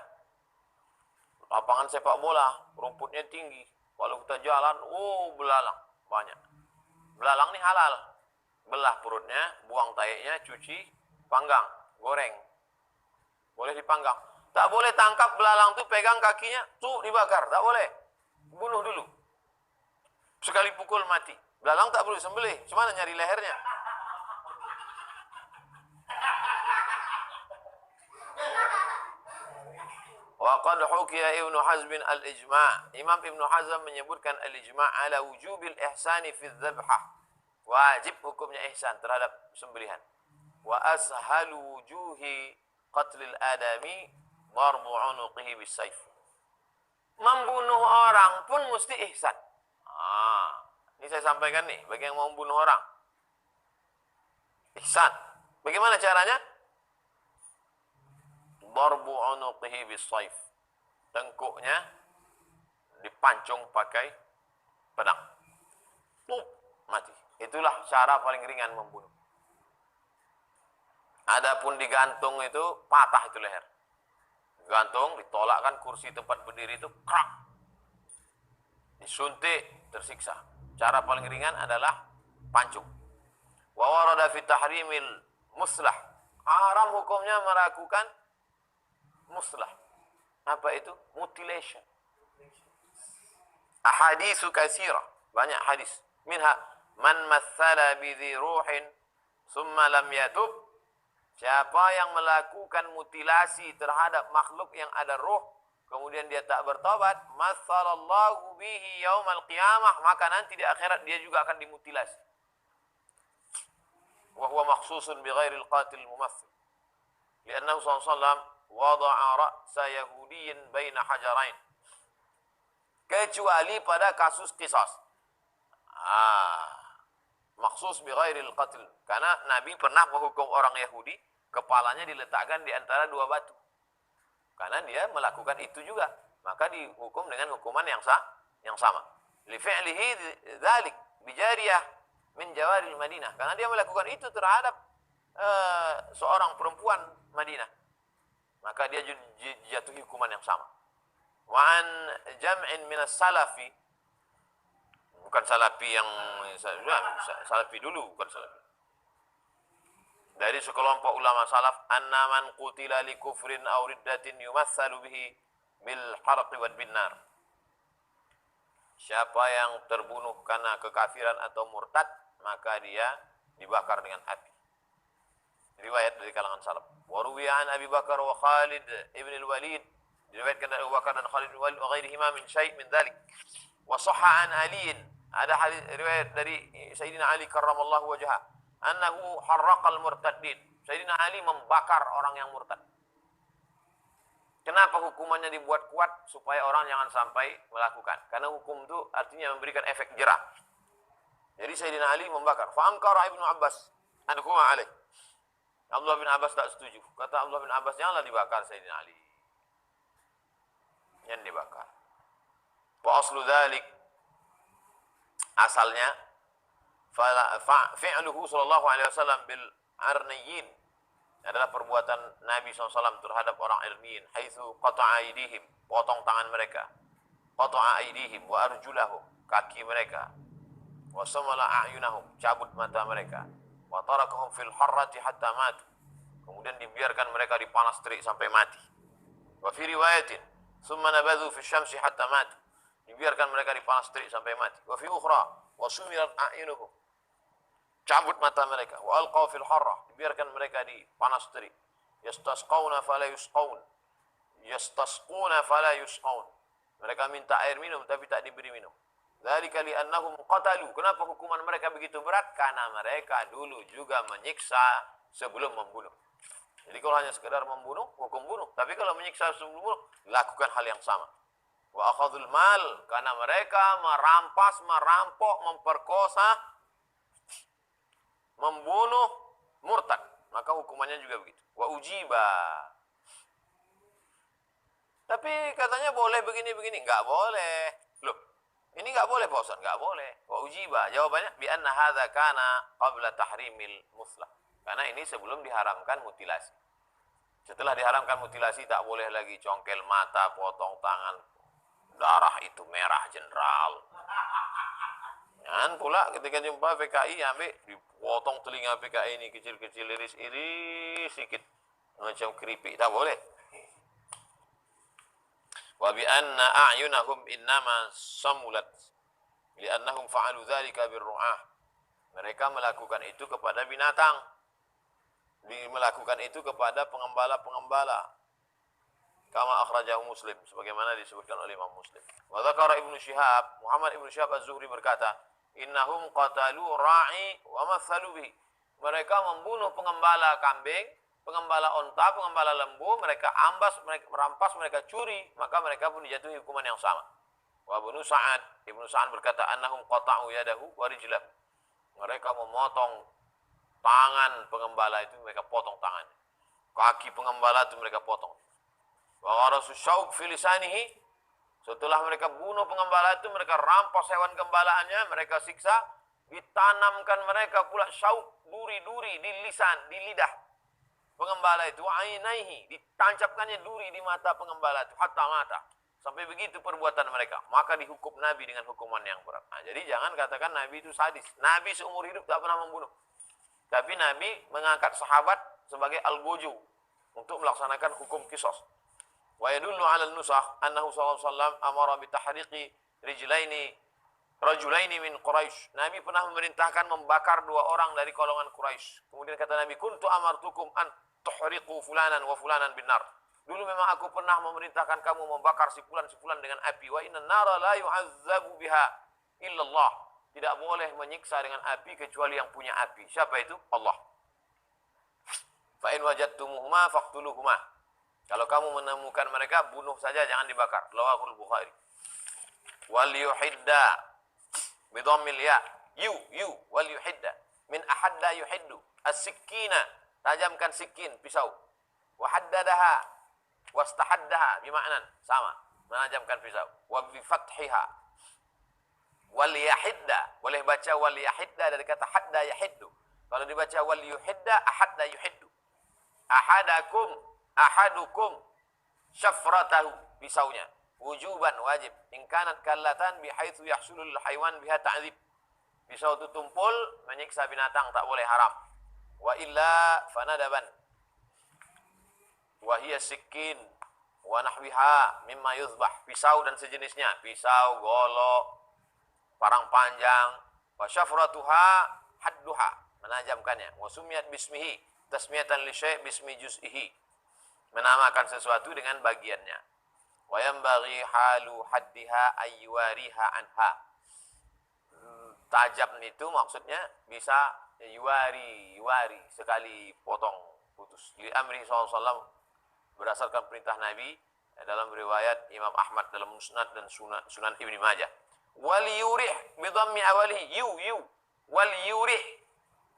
lapangan sepak bola, rumputnya tinggi. Kalau kita jalan, belalang banyak. Belalang ini halal. Belah perutnya, buang taiknya, cuci, panggang, goreng. Boleh dipanggang. Tak boleh tangkap belalang tuh, pegang kakinya, tuh dibakar. Tak boleh. Bunuh dulu. Sekali pukul mati. Belalang tak perlu sembelih. Cuma nyari lehernya. Wa qad hukiya Ibnu Hazm al-ijma'. Imam Ibnu Hazm menyebutkan al-ijma' ala wujubil ihsani fi dzabhah. Wajib hukumnya ihsan terhadap sembelihan. Wa ashalu wujuhi qatlil adami darbu 'unuqihi bis-saif. Membunuh orang pun mesti ihsan. Ini saya sampaikan nih bagi yang mau membunuh orang. Ihsan. Bagaimana caranya? Darbu 'unuqihi bis-saif. Tengkuknya dipancung pakai pedang. Mati. Itulah cara paling ringan membunuh. Adapun digantung itu patah itu leher. Gantung, ditolakkan kursi tempat berdiri itu krak. Disuntik, tersiksa. Cara paling ringan adalah pancung. Wa warada fi tahrimil muslah. Haram hukumnya melakukan muslah. Apa itu? Mutilation. Ahaditsu katsira. Banyak hadis. Minha man matsala bi dhi ruhin thumma lam yatub. Siapa yang melakukan mutilasi terhadap makhluk yang ada ruh, kemudian dia tak bertobat, matsalallahu bihi yaumal qiyamah, maka nanti di akhirat dia juga akan dimutilasi. Wa huwa makhsusun bi ghairil qatil mumathil. Liannahu sallallahu alaihi wasallam wada'a ra'sa yahudiyyin baina hajarain. Kecuali pada kasus qisas. Makhsus bi ghairil qatl. Karena Nabi pernah menghukum orang Yahudi, kepalanya diletakkan di antara dua batu. Karena dia melakukan itu juga, maka dihukum dengan hukuman yang sama. Li fi'lihi dzalik bi jariyah min jawaril Madinah. Karena dia melakukan itu terhadap seorang perempuan Madinah. Maka dia dijatuhi hukuman yang sama. Wa an jam'in min as-salafi, bukan salafi yang salafi dulu, bukan salafi. Dari sekelompok ulama salaf, anna man qutila li kufrin aw riddatin yumatsalu bihi bil harqi wad binnar. Siapa yang terbunuh karena kekafiran atau murtad, maka dia dibakar dengan api. Riwayat dari kalangan salaf. Wa ruwiya an Abi Bakar wa Khalid ibn al-Walid, diriwayatkan dari Abu Bakar dan Khalid ibn al-Walid wa ghairihima min syai' min dzalik. Wa sahha an Ali, ada hadis riwayat dari Sayyidina Ali karramallahu wajhah, annahu harraqal murtaddin. Sayyidina Ali membakar orang yang murtad. Kenapa hukumannya dibuat kuat? Supaya orang jangan sampai melakukan. Karena hukum itu artinya memberikan efek jerah. Jadi Sayyidina Ali membakar. Fa ankara Ibnu Abbas anhuma alaih. Abdullah bin Abbas tak setuju. Kata Abdullah bin Abbas, janganlah dibakar Sayyidina Ali. Jangan dibakar. Wa aslu dzalik, asalnya fi'luhu sallallahu alaihi wasallam bil arniyin, adalah perbuatan Nabi SAW terhadap orang Irniyin. Haitsu qata'a aydihim, potong tangan mereka. Qata'a aydihim wa arjulahum, kaki mereka. Wa samala a'yunahum, cabut mata mereka. Wa tarakahum fil harrati hatta matu, kemudian dibiarkan mereka di panas terik sampai mati. Wa fi riwayatin thumma nabadhu fi syamsi hatta matu, dibiarkan mereka di panas terik sampai mati. Wa fi ukhra wa sumirat a'yunuhum, cabut mata mereka. Wa alqaw fil harrah, dibiarkan mereka di panas terik. Yastasqawna fala yusqawn, yastasquna fala yusqawn, mereka minta air minum tapi tak diberi minum. Dzalika li'annahum qatalu. Kenapa hukuman mereka begitu berat? Karena mereka dulu juga menyiksa sebelum membunuh. Jadi kalau hanya sekedar membunuh, hukum bunuh. Tapi kalau menyiksa sebelum membunuh, lakukan hal yang sama. Wa akhadhul mal, karena mereka merampas, merampok, memperkosa, membunuh murtad, maka hukumannya juga begitu. Wa ujiba. Tapi katanya boleh begini-begini, enggak boleh. Loh, ini enggak boleh Pak Ustaz, enggak boleh. Wa ujiba, jawabannya bi anna hadza kana qabla tahrimil muslah. Karena ini sebelum diharamkan mutilasi. Setelah diharamkan mutilasi, tak boleh lagi congkel mata, potong tangan, darah itu merah jenderal. Dan pula ketika jumpa PKI, ambil dipotong telinga PKI ini kecil-kecil, iris-iris sedikit macam keripik, tak boleh. Wa bi anna a'yunahum innama samulat li'annahum fa'alu dzalika birru'ah. Mereka melakukan itu kepada binatang, melakukan itu kepada pengembala-pengembala. Kama akhrajahu Muslim, sebagaimana disebutkan oleh Imam Muslim. Wa dzakara Ibnu Syihab, Muhammad Ibnu Syihab Az-Zuhri berkata, innahum qatalu ra'i wa mathalu bihi. Mereka membunuh pengembala kambing, pengembala onta, pengembala lembu, mereka ambas, mereka merampas, mereka curi, maka mereka pun dijatuhi hukuman yang sama. Wa Ibnu Sa'ad berkata, annahum qata'u yadahu wa rijlahu. Mereka memotong tangan pengembala itu, mereka potong tangannya. Kaki pengembala itu mereka potong. Wa gharasu syauq fi lisanihi. Setelah mereka bunuh pengembala itu, mereka rampas hewan gembalaannya, mereka siksa, ditanamkan mereka pula syauq, duri-duri di lisan, di lidah pengembala itu, ainaihi, ditancapkannya duri di mata pengembala itu, hatta mata. Sampai begitu perbuatan mereka, maka dihukum Nabi dengan hukuman yang berat. Nah, jadi jangan katakan Nabi itu sadis. Nabi seumur hidup tak pernah membunuh. Tapi Nabi mengangkat sahabat sebagai al-goju untuk melaksanakan hukum kisos. Wa yadullu 'ala an-nusakh annahu sallallahu alaihi wasallam amara bi tahriqi rajulaini min Quraisy. Nabi pernah memerintahkan membakar dua orang dari golongan Quraisy. Kemudian kata Nabi, kuntu amartukum an tuhriqu fulanan wa fulanan bin nar. Dulu memang aku pernah memerintahkan kamu membakar si fulan dengan api. Wa inna nara la yu'azzabu biha illallah. Tidak boleh menyiksa dengan api kecuali yang punya api. Siapa itu? Allah. Fa in wajadtumuhuma faqtuluhuma. Kalau kamu menemukan mereka, bunuh saja, jangan dibakar. Rawahul Bukhari. Wal yuhidda bidhammil ya. Wal yuhidda. Min ahadda yuhiddu. As-sikkina. Tajamkan sikin, pisau. Wa haddadaha. Wastahaddaha. Bima'nan. Sama. Menajamkan pisau. Wa bifathiha. Wal yahidda. Boleh baca wal yahidda dari kata hadda yahiddu. Kalau dibaca wal yuhidda, ahadda yuhiddu. Ahadukum syafratahu, pisaunya wujuban wajib in kanat kallatan bihaitsu yahsulul haywan biha ta'dzib. Pisau itu tumpul menyiksa binatang, tak boleh haram. Wa illa fanadaban wa hiya sikkin wa nahwiha mimma yuzbah. Pisau dan sejenisnya, pisau, golok, parang panjang. Wa syafratuha hadduha, menajamkannya. Wa sumiyat bismihi tasmiyatan li syai' bismi juz'ihi, menamakan sesuatu dengan bagiannya. Wa yanbaghi halu haddiha ayyuariha anha. Tajam itu maksudnya bisa yuari sekali potong putus. Li amri sallallahu berdasarkan perintah Nabi dalam riwayat Imam Ahmad dalam Musnad dan Sunan Ibnu Majah. Wal yurih bi dhammi awalihi wal yurih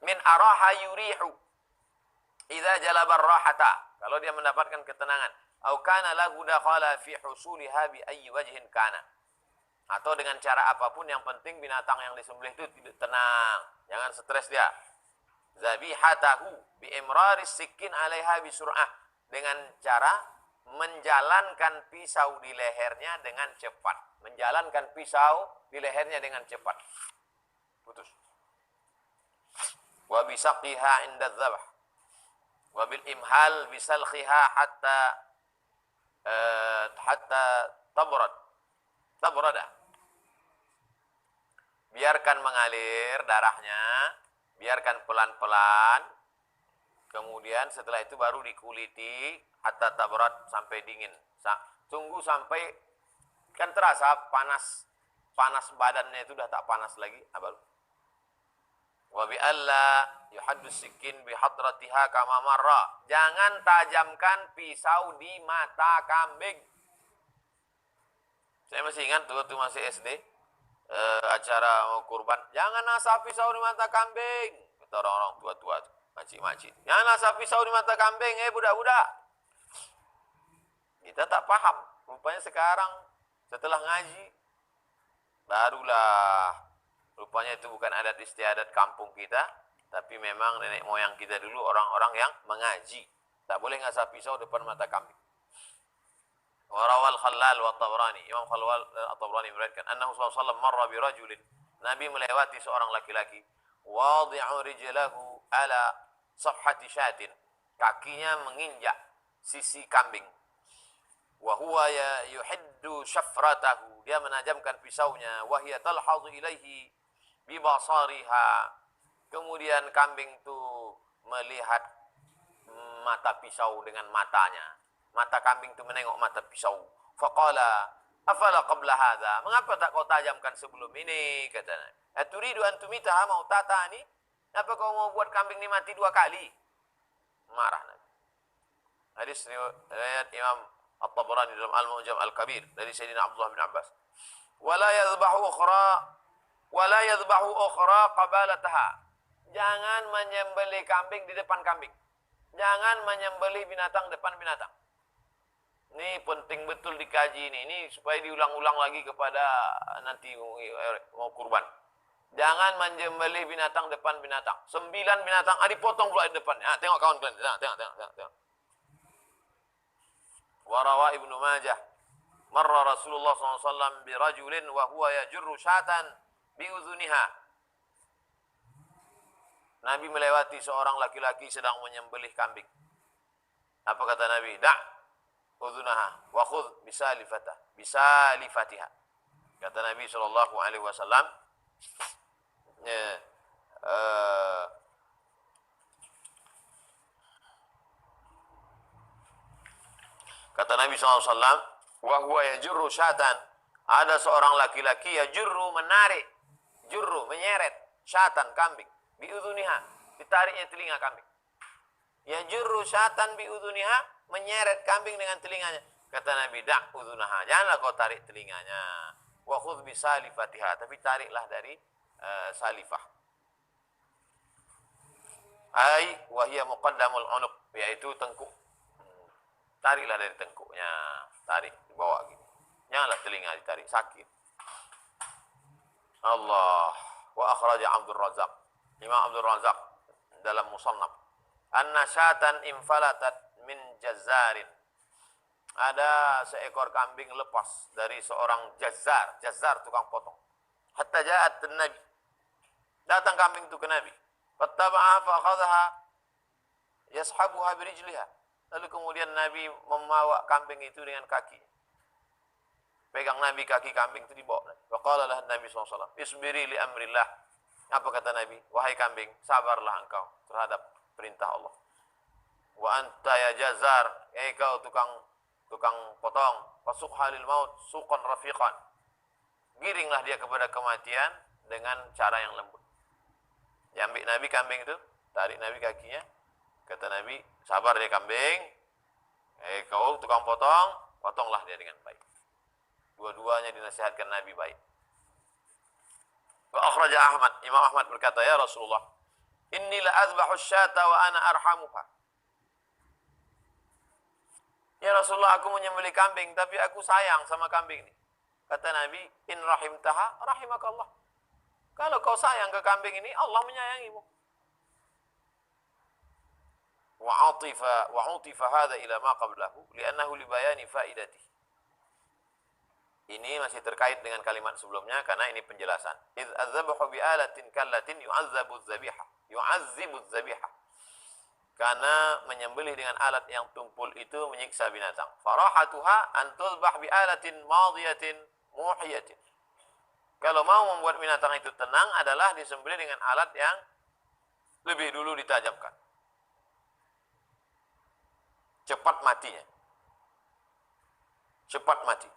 min araha yurihu idza jalaba ar-rahata, kalau dia mendapatkan ketenangan. Au kana lahu dakhala fi husuliha bi ayyi wajhin kana, atau dengan cara apapun, yang penting binatang yang disembelih itu tidak tenang, jangan stres dia. Zabihatahu bi imraris sikin 'alaiha bi sur'ah, dengan cara menjalankan pisau di lehernya dengan cepat. Menjalankan pisau di lehernya dengan cepat. Putus. Wa bisaqiha 'inda dzabh. Wa bil imhal bisalkhiha hatta tabrada. Biarkan mengalir darahnya, biarkan pelan-pelan. Kemudian setelah itu baru dikuliti hatta tabrad, sampai dingin. Tunggu sampai kan terasa panas badannya itu udah tak panas lagi, baru. Wa bi alla yuhaddus sikin bi hadratiha kama marra. Jangan tajamkan pisau di mata kambing. Saya masih ingat waktu masih SD, acara mau kurban, jangan asap pisau di mata kambing. Kata orang-orang tua-tua, makcik-makcik. Jangan asap pisau di mata kambing, budak-budak. Kita tak paham. Rupanya sekarang setelah ngaji, barulah rupanya itu bukan adat istiadat kampung kita, tapi memang nenek moyang kita dulu orang-orang yang mengaji. Tak boleh ngasah pisau depan mata kambing. Warawal Khalal wa Tabrani. Imam Khalal At-Tabrani meriwayatkan annahu sallallahu alaihi wasallam marra bi rajulin. Nabi melewati seorang laki-laki wadi'u rijlahu ala safhati syatin. Kakinya menginjak sisi kambing. Wa huwa yuhiddu syafratahu. Dia menajamkan pisaunya. Wa hiya talhadhu ilaihi bi basariha. Kemudian kambing itu melihat mata pisau dengan matanya. Mata kambing itu menengok mata pisau. Faqala, afala qabla hadha? Mengapa tak kau tajamkan sebelum ini? Katanya. Aturidu an tumitaha mautatani? Apa kau mau buat kambing ini mati 2 kali? Marah Nabi. Hadis riwayat Imam At-Tabrani dalam Al-Mu'jam Al-Kabir dari Sayyidina Abdullah bin Abbas. Wala yadhbahu ukhra qabalataha. Jangan menyembelih kambing di depan kambing. Jangan menyembelih binatang depan binatang. Ini penting betul dikaji ini. Ini supaya diulang-ulang lagi kepada nanti mau kurban. Jangan menyembelih binatang depan binatang. 9 binatang, dipotong pula di depan. Tengok kawan kalian. Tengok. Warawa Ibnu Majah. Marra Rasulullah SAW birajulin wa huwa yajurru syatan biuzuniha. Nabi melewati seorang laki-laki sedang menyembelih kambing. Apa kata Nabi? Udhunaha wa khudh bisalifatiha. Kata Nabi sallallahu alaihi wasallam, kata Nabi sallallahu alaihi wasallam, wa huwa yajurru syatan. Ada seorang laki-laki yajurru menarik, menyeret syatan kambing biudhuniha, ditariknya telinga kambing. Yajurru syatan biudhuniha, menyeret kambing dengan telinganya. Kata Nabi, udhunaha, janganlah kau tarik telinganya. Wa khudh bisalifatiha, tapi tariklah dari salifah. Ai wa hiya muqaddamul unuq, yaitu tengkuk. Tariklah dari tengkuknya, tarik dibawa gitu. Janganlah telinga ditarik, sakit. Allah. Wa akhraja Abdul Razak. Imam Abdul Razak dalam Musannaf. Anna syatan infalatat min jazzarin. Ada seekor kambing lepas dari seorang jazzar tukang potong. Hatta ja'at Nabi. Datang kambing itu ke Nabi. Fattaba'a fa akhadhaha yashabuha birijliha. Lalu kemudian Nabi membawa kambing itu dengan kaki. Pegang Nabi kaki kambing itu dibawa. Faqala lah Nabi SAW, isbiri li amrillah. Apa kata Nabi? Wahai kambing, sabarlah engkau terhadap perintah Allah. Wa anta ya jazar, kau tukang potong, fasukha lil maut suqan rafiqan. Giringlah dia kepada kematian dengan cara yang lembut. Ambil Nabi kambing itu, tarik Nabi kakinya. Kata Nabi, sabar dia kambing. Kau tukang potong, potonglah dia dengan baik. Dua-duanya dinasihatkan Nabi baik. Wa akhraja Ahmad, Imam Ahmad berkata, ya Rasulullah, inni la azbahu syata wa ana arhamuha. Ya Rasulullah, aku menyembelih kambing, tapi aku sayang sama kambing ini. Kata Nabi, in rahimtaha rahimakallah. Kalau kau sayang ke kambing ini, Allah menyayangimu. Wa'utifa hadha ila ma qablahu li'annahu libayani faidatihi. Ini masih terkait dengan kalimat sebelumnya karena ini penjelasan. Idz azzabahu bi'alatin kallatin yu'azzabu az-zabiha. Karena menyembelih dengan alat yang tumpul itu menyiksa binatang. Farahatuha an tuzbah bi'alatin madiyatin muhiyatin. Kalau mau membuat binatang itu tenang adalah disembelih dengan alat yang lebih dulu ditajamkan. Cepat matinya. Cepat mati.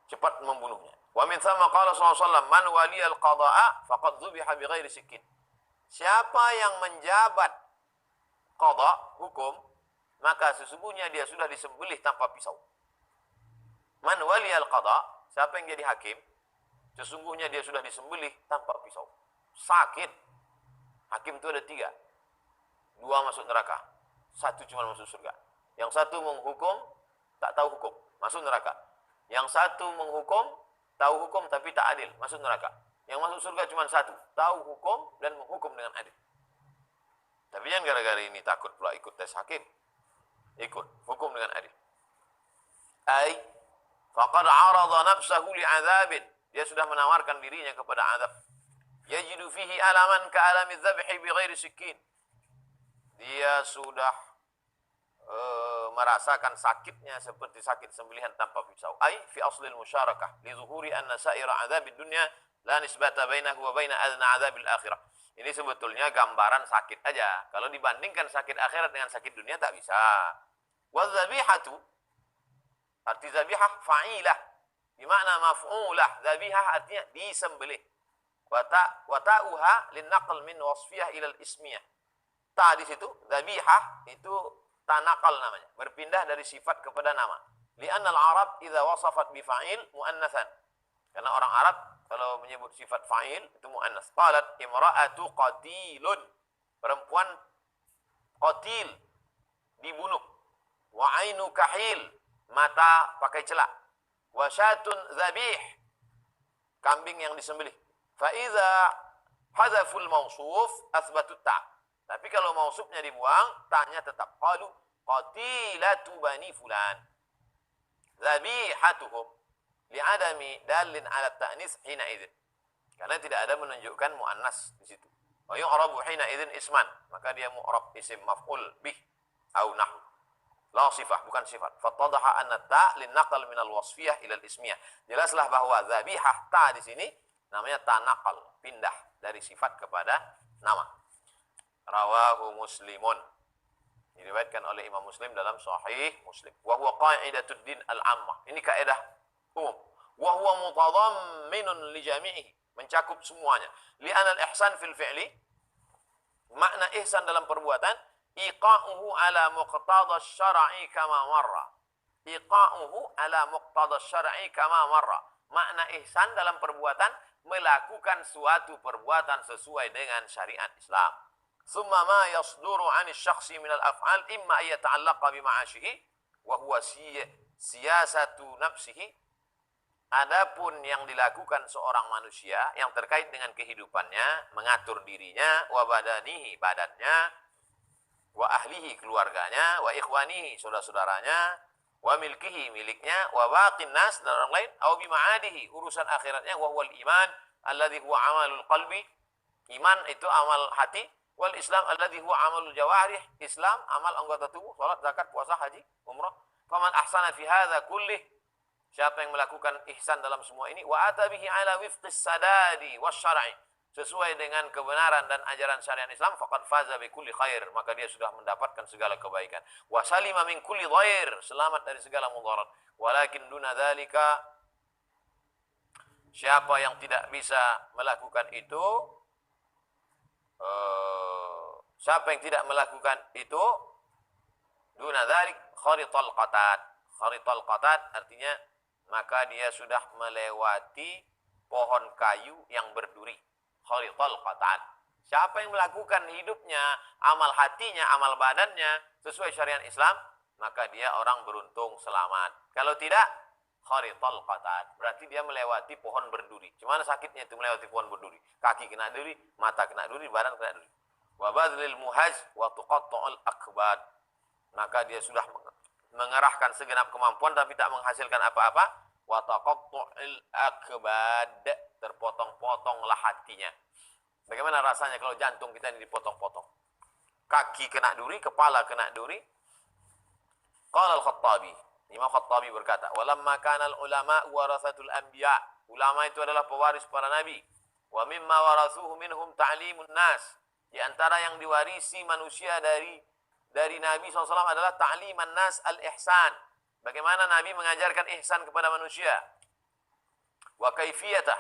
Cepat membunuhnya. Wa min thamma qala sallallahu alaihi wasallam man waliyal qada'a faqad dhubiha bighairi sikin. Siapa yang menjabat qada, hukum, maka sesungguhnya dia sudah disembelih tanpa pisau. Man waliyal qada, siapa yang jadi hakim, sesungguhnya dia sudah disembelih tanpa pisau. Sakit. Hakim itu ada 3. 2 masuk neraka. 1 cuma masuk surga. Yang 1 menghukum, tak tahu hukum, masuk neraka. Yang 1 menghukum, tahu hukum tapi tak adil, masuk neraka. Yang masuk surga cuma 1, tahu hukum dan menghukum dengan adil. Tapi jangan gara-gara ini takut pula ikut tes hakim. ikut hukum dengan adil. Ai faqad 'arada nafsahu li'adzabin, dia sudah menawarkan dirinya kepada azab. Yajidu fihi alaman ka'alami dzabhi bighairi sikkin, dia sudah merasakan sakitnya seperti sakit sembelihan tanpa pisau. Ai fi aslil musyarakah li zuhuri anna sa'ira 'adzabid dunya la nisbata bainahu wa baina adna 'adzabil akhirah. Ini sebetulnya gambaran sakit aja. Kalau dibandingkan sakit akhirat dengan sakit dunia tak bisa. Wa dzabihatu, arti dzabihah fa'ilah, di makna maf'ulah. Dzabihah artinya disembelih. Wa ta'uha lin naql min wasfiyah ila al-ismiyah. Ta di situ dzabihah itu tanakal namanya, berpindah dari sifat kepada nama. Li'anna al-Arab idza wasafat bi fa'il muannatsan. Karena orang Arab kalau menyebut sifat fa'il itu muannas. Qalat imra'atu qatilun, perempuan qatil, dibunuh. Wa 'ainu kahil, mata pakai celak. Wa syatun dzabih, kambing yang disembelih. Fa idza hadzaful mawsuf athbatut ta'. Tapi kalau mausufnya dibuang, ta'nya tetap. Qalu qatilatu bani fulan, dzabihatuhum li'adami dalin 'ala ta'nis hina idzin. Karena tidak ada menunjukkan muannas di situ. Wa yu'rabu hina idzin isman, maka dia mu'rab isim maf'ul bih au nahwu. La sifah, bukan sifat. Fattadaha anna ta' lin naqal min al-wasfiyah ila al-ismiyah. Jelaslah bahwa dzabihah ta di sini namanya ta naqal, pindah dari sifat kepada nama. Rawahu Muslimun, diriwayatkan oleh Imam Muslim dalam Sahih Muslim. Wa huwa qa'idatud din al-ammah, ini kaidah umum. Wa huwa mutadamminun li jami'ihi, mencakup semuanya. Li'anna al-ihsan fil fi'li, makna ihsan dalam perbuatan, iqa'uhu ala muqtada syar'i kama marra. Iqa'uhu ala muqtada syar'i kama marra. Makna ihsan dalam perbuatan, melakukan suatu perbuatan sesuai dengan syariat Islam. Summa ma yasduru 'ani syakhsi min al-af'al imma ay yata'allaqa bi ma'ashihi wa huwa siyasatu nafsihi. Adapun yang dilakukan seorang manusia yang terkait dengan kehidupannya, mengatur dirinya, wa badanihi, badannya, wa ahlihi, keluarganya, wa ikhwanihi, saudara-saudaranya, wa milkihi, miliknya, wa baqin nas, dan orang lain, au bi ma'adihi, urusan akhiratnya, wa huwal iman alladhi huwa amalul qalbi, iman itu amal hati, wal Islam alladzi huwa amalul jawarih, Islam amal anggota tubuh, salat, zakat, puasa, haji, umrah. Faman ahsana fi hadza kullih, siapa yang melakukan ihsan dalam semua ini, wa atabihi ala wifqis sadadi wasyar'i, sesuai dengan kebenaran dan ajaran syariat Islam, faqad faza bi kulli khair, maka dia sudah mendapatkan segala kebaikan. Wa salima min kulli dhair, selamat dari segala mudarat. Walakin duna dzalika, siapa yang tidak bisa melakukan itu, siapa yang tidak melakukan itu, duna dzalik kharital qatat. Kharital qatat artinya maka dia sudah melewati pohon kayu yang berduri. Kharital qatat. Siapa yang melakukan hidupnya, amal hatinya, amal badannya sesuai syariat Islam, maka dia orang beruntung, selamat. Kalau tidak, kharital qatat, berarti dia melewati pohon berduri. Gimana sakitnya itu melewati pohon berduri? Kaki kena duri, mata kena duri, badan kena duri. Wa badlil muhaj wa tuqatta'ul akbad, maka dia sudah mengerahkan segenap kemampuan tapi tak menghasilkan apa-apa. Wa taqatta'ul akbad, terpotong-potonglah hatinya. Bagaimana rasanya kalau jantung kita ini dipotong-potong? Kaki kena duri, kepala kena duri. Qala al-Khattabi, Imam Khattabi berkata, walamma kana al-ulama warathatul anbiya, ulama itu adalah pewaris para nabi. Wa mimma warathuhu minhum ta'limun nas, di antara yang diwarisi manusia dari Nabi SAW adalah ta'liman nas al-ihsan, bagaimana Nabi mengajarkan ihsan kepada manusia. Wa kaifiyatah,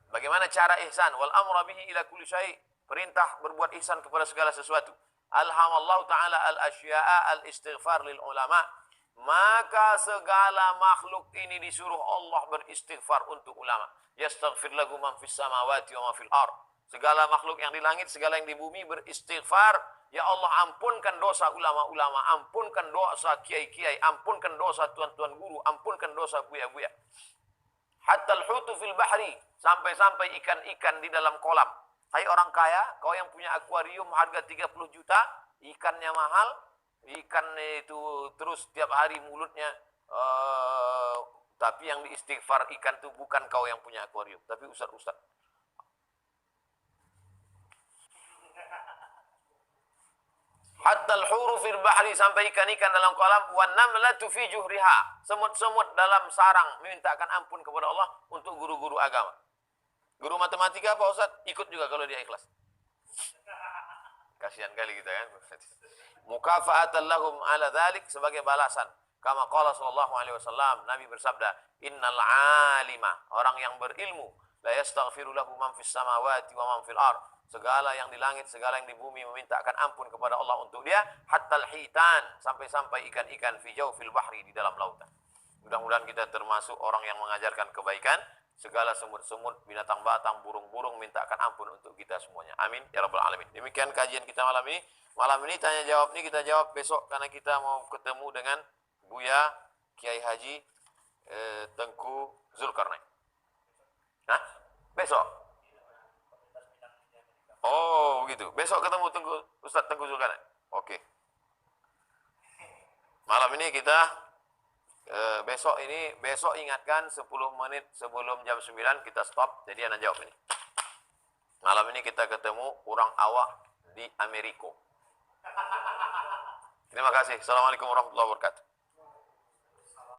bagaimana cara ihsan. Wal amra bihi ila kulli syai', perintah berbuat ihsan kepada segala sesuatu. Alhamallahu ta'ala al-asya'a al-istighfar lil ulama, maka segala makhluk ini disuruh Allah beristighfar untuk ulama. Yastaghfir lahu man fis samawati wa ma fil ard, segala makhluk yang di langit, segala yang di bumi beristighfar, ya Allah ampunkan dosa ulama-ulama, ampunkan dosa kiai-kiai, ampunkan dosa tuan-tuan guru, ampunkan dosa buya-buya. Hatta al-hutu fil bahri, sampai-sampai ikan-ikan di dalam kolam. Hai orang kaya, kau yang punya akuarium harga 30 juta, ikannya mahal, Ikan itu terus tiap hari mulutnya, tapi yang diistighfar ikan itu bukan kau yang punya akuarium, tapi ustaz-ustaz. Hatta al-huru fil bahri, sampai ikan-ikan dalam kolam, wan namlatu fi juhriha, semut-semut dalam sarang memintakan ampun kepada Allah untuk guru-guru agama. Guru matematika apa Ustaz? Ikut juga kalau dia ikhlas. Kasihan kali kita kan. Mukafa'atan lahum ala dzalik, sebagai balasan. Kama qala sallallahu alaihi wasallam, Nabi bersabda, "Innal 'alima", orang yang berilmu, la yastaghfiru lahu man fis samawati wa man fil ardh. Segala yang di langit, segala yang di bumi memintakan ampun kepada Allah untuk dia, hatta al-hitan, sampai-sampai ikan-ikan fi jawfil bahri, di dalam lautan. Mudah-mudahan kita termasuk orang yang mengajarkan kebaikan. Segala semut-semut, binatang batang, burung-burung mintakan ampun untuk kita semuanya. Amin ya rabbal alamin. Demikian kajian kita malam ini. Malam ini tanya jawab ini kita jawab besok, karena kita mau ketemu dengan Buya Kiai Haji Tengku Zulkarnain. Hah? Besok? Oh begitu. Besok ketemu Ustaz Tengku Zulkarnain. Oke. Malam ini kita besok ingatkan 10 menit sebelum jam 9 kita stop. Jadi anda jawab ini. Malam ini kita ketemu orang awak di Amerika. Terima kasih. Assalamualaikum warahmatullahi wabarakatuh.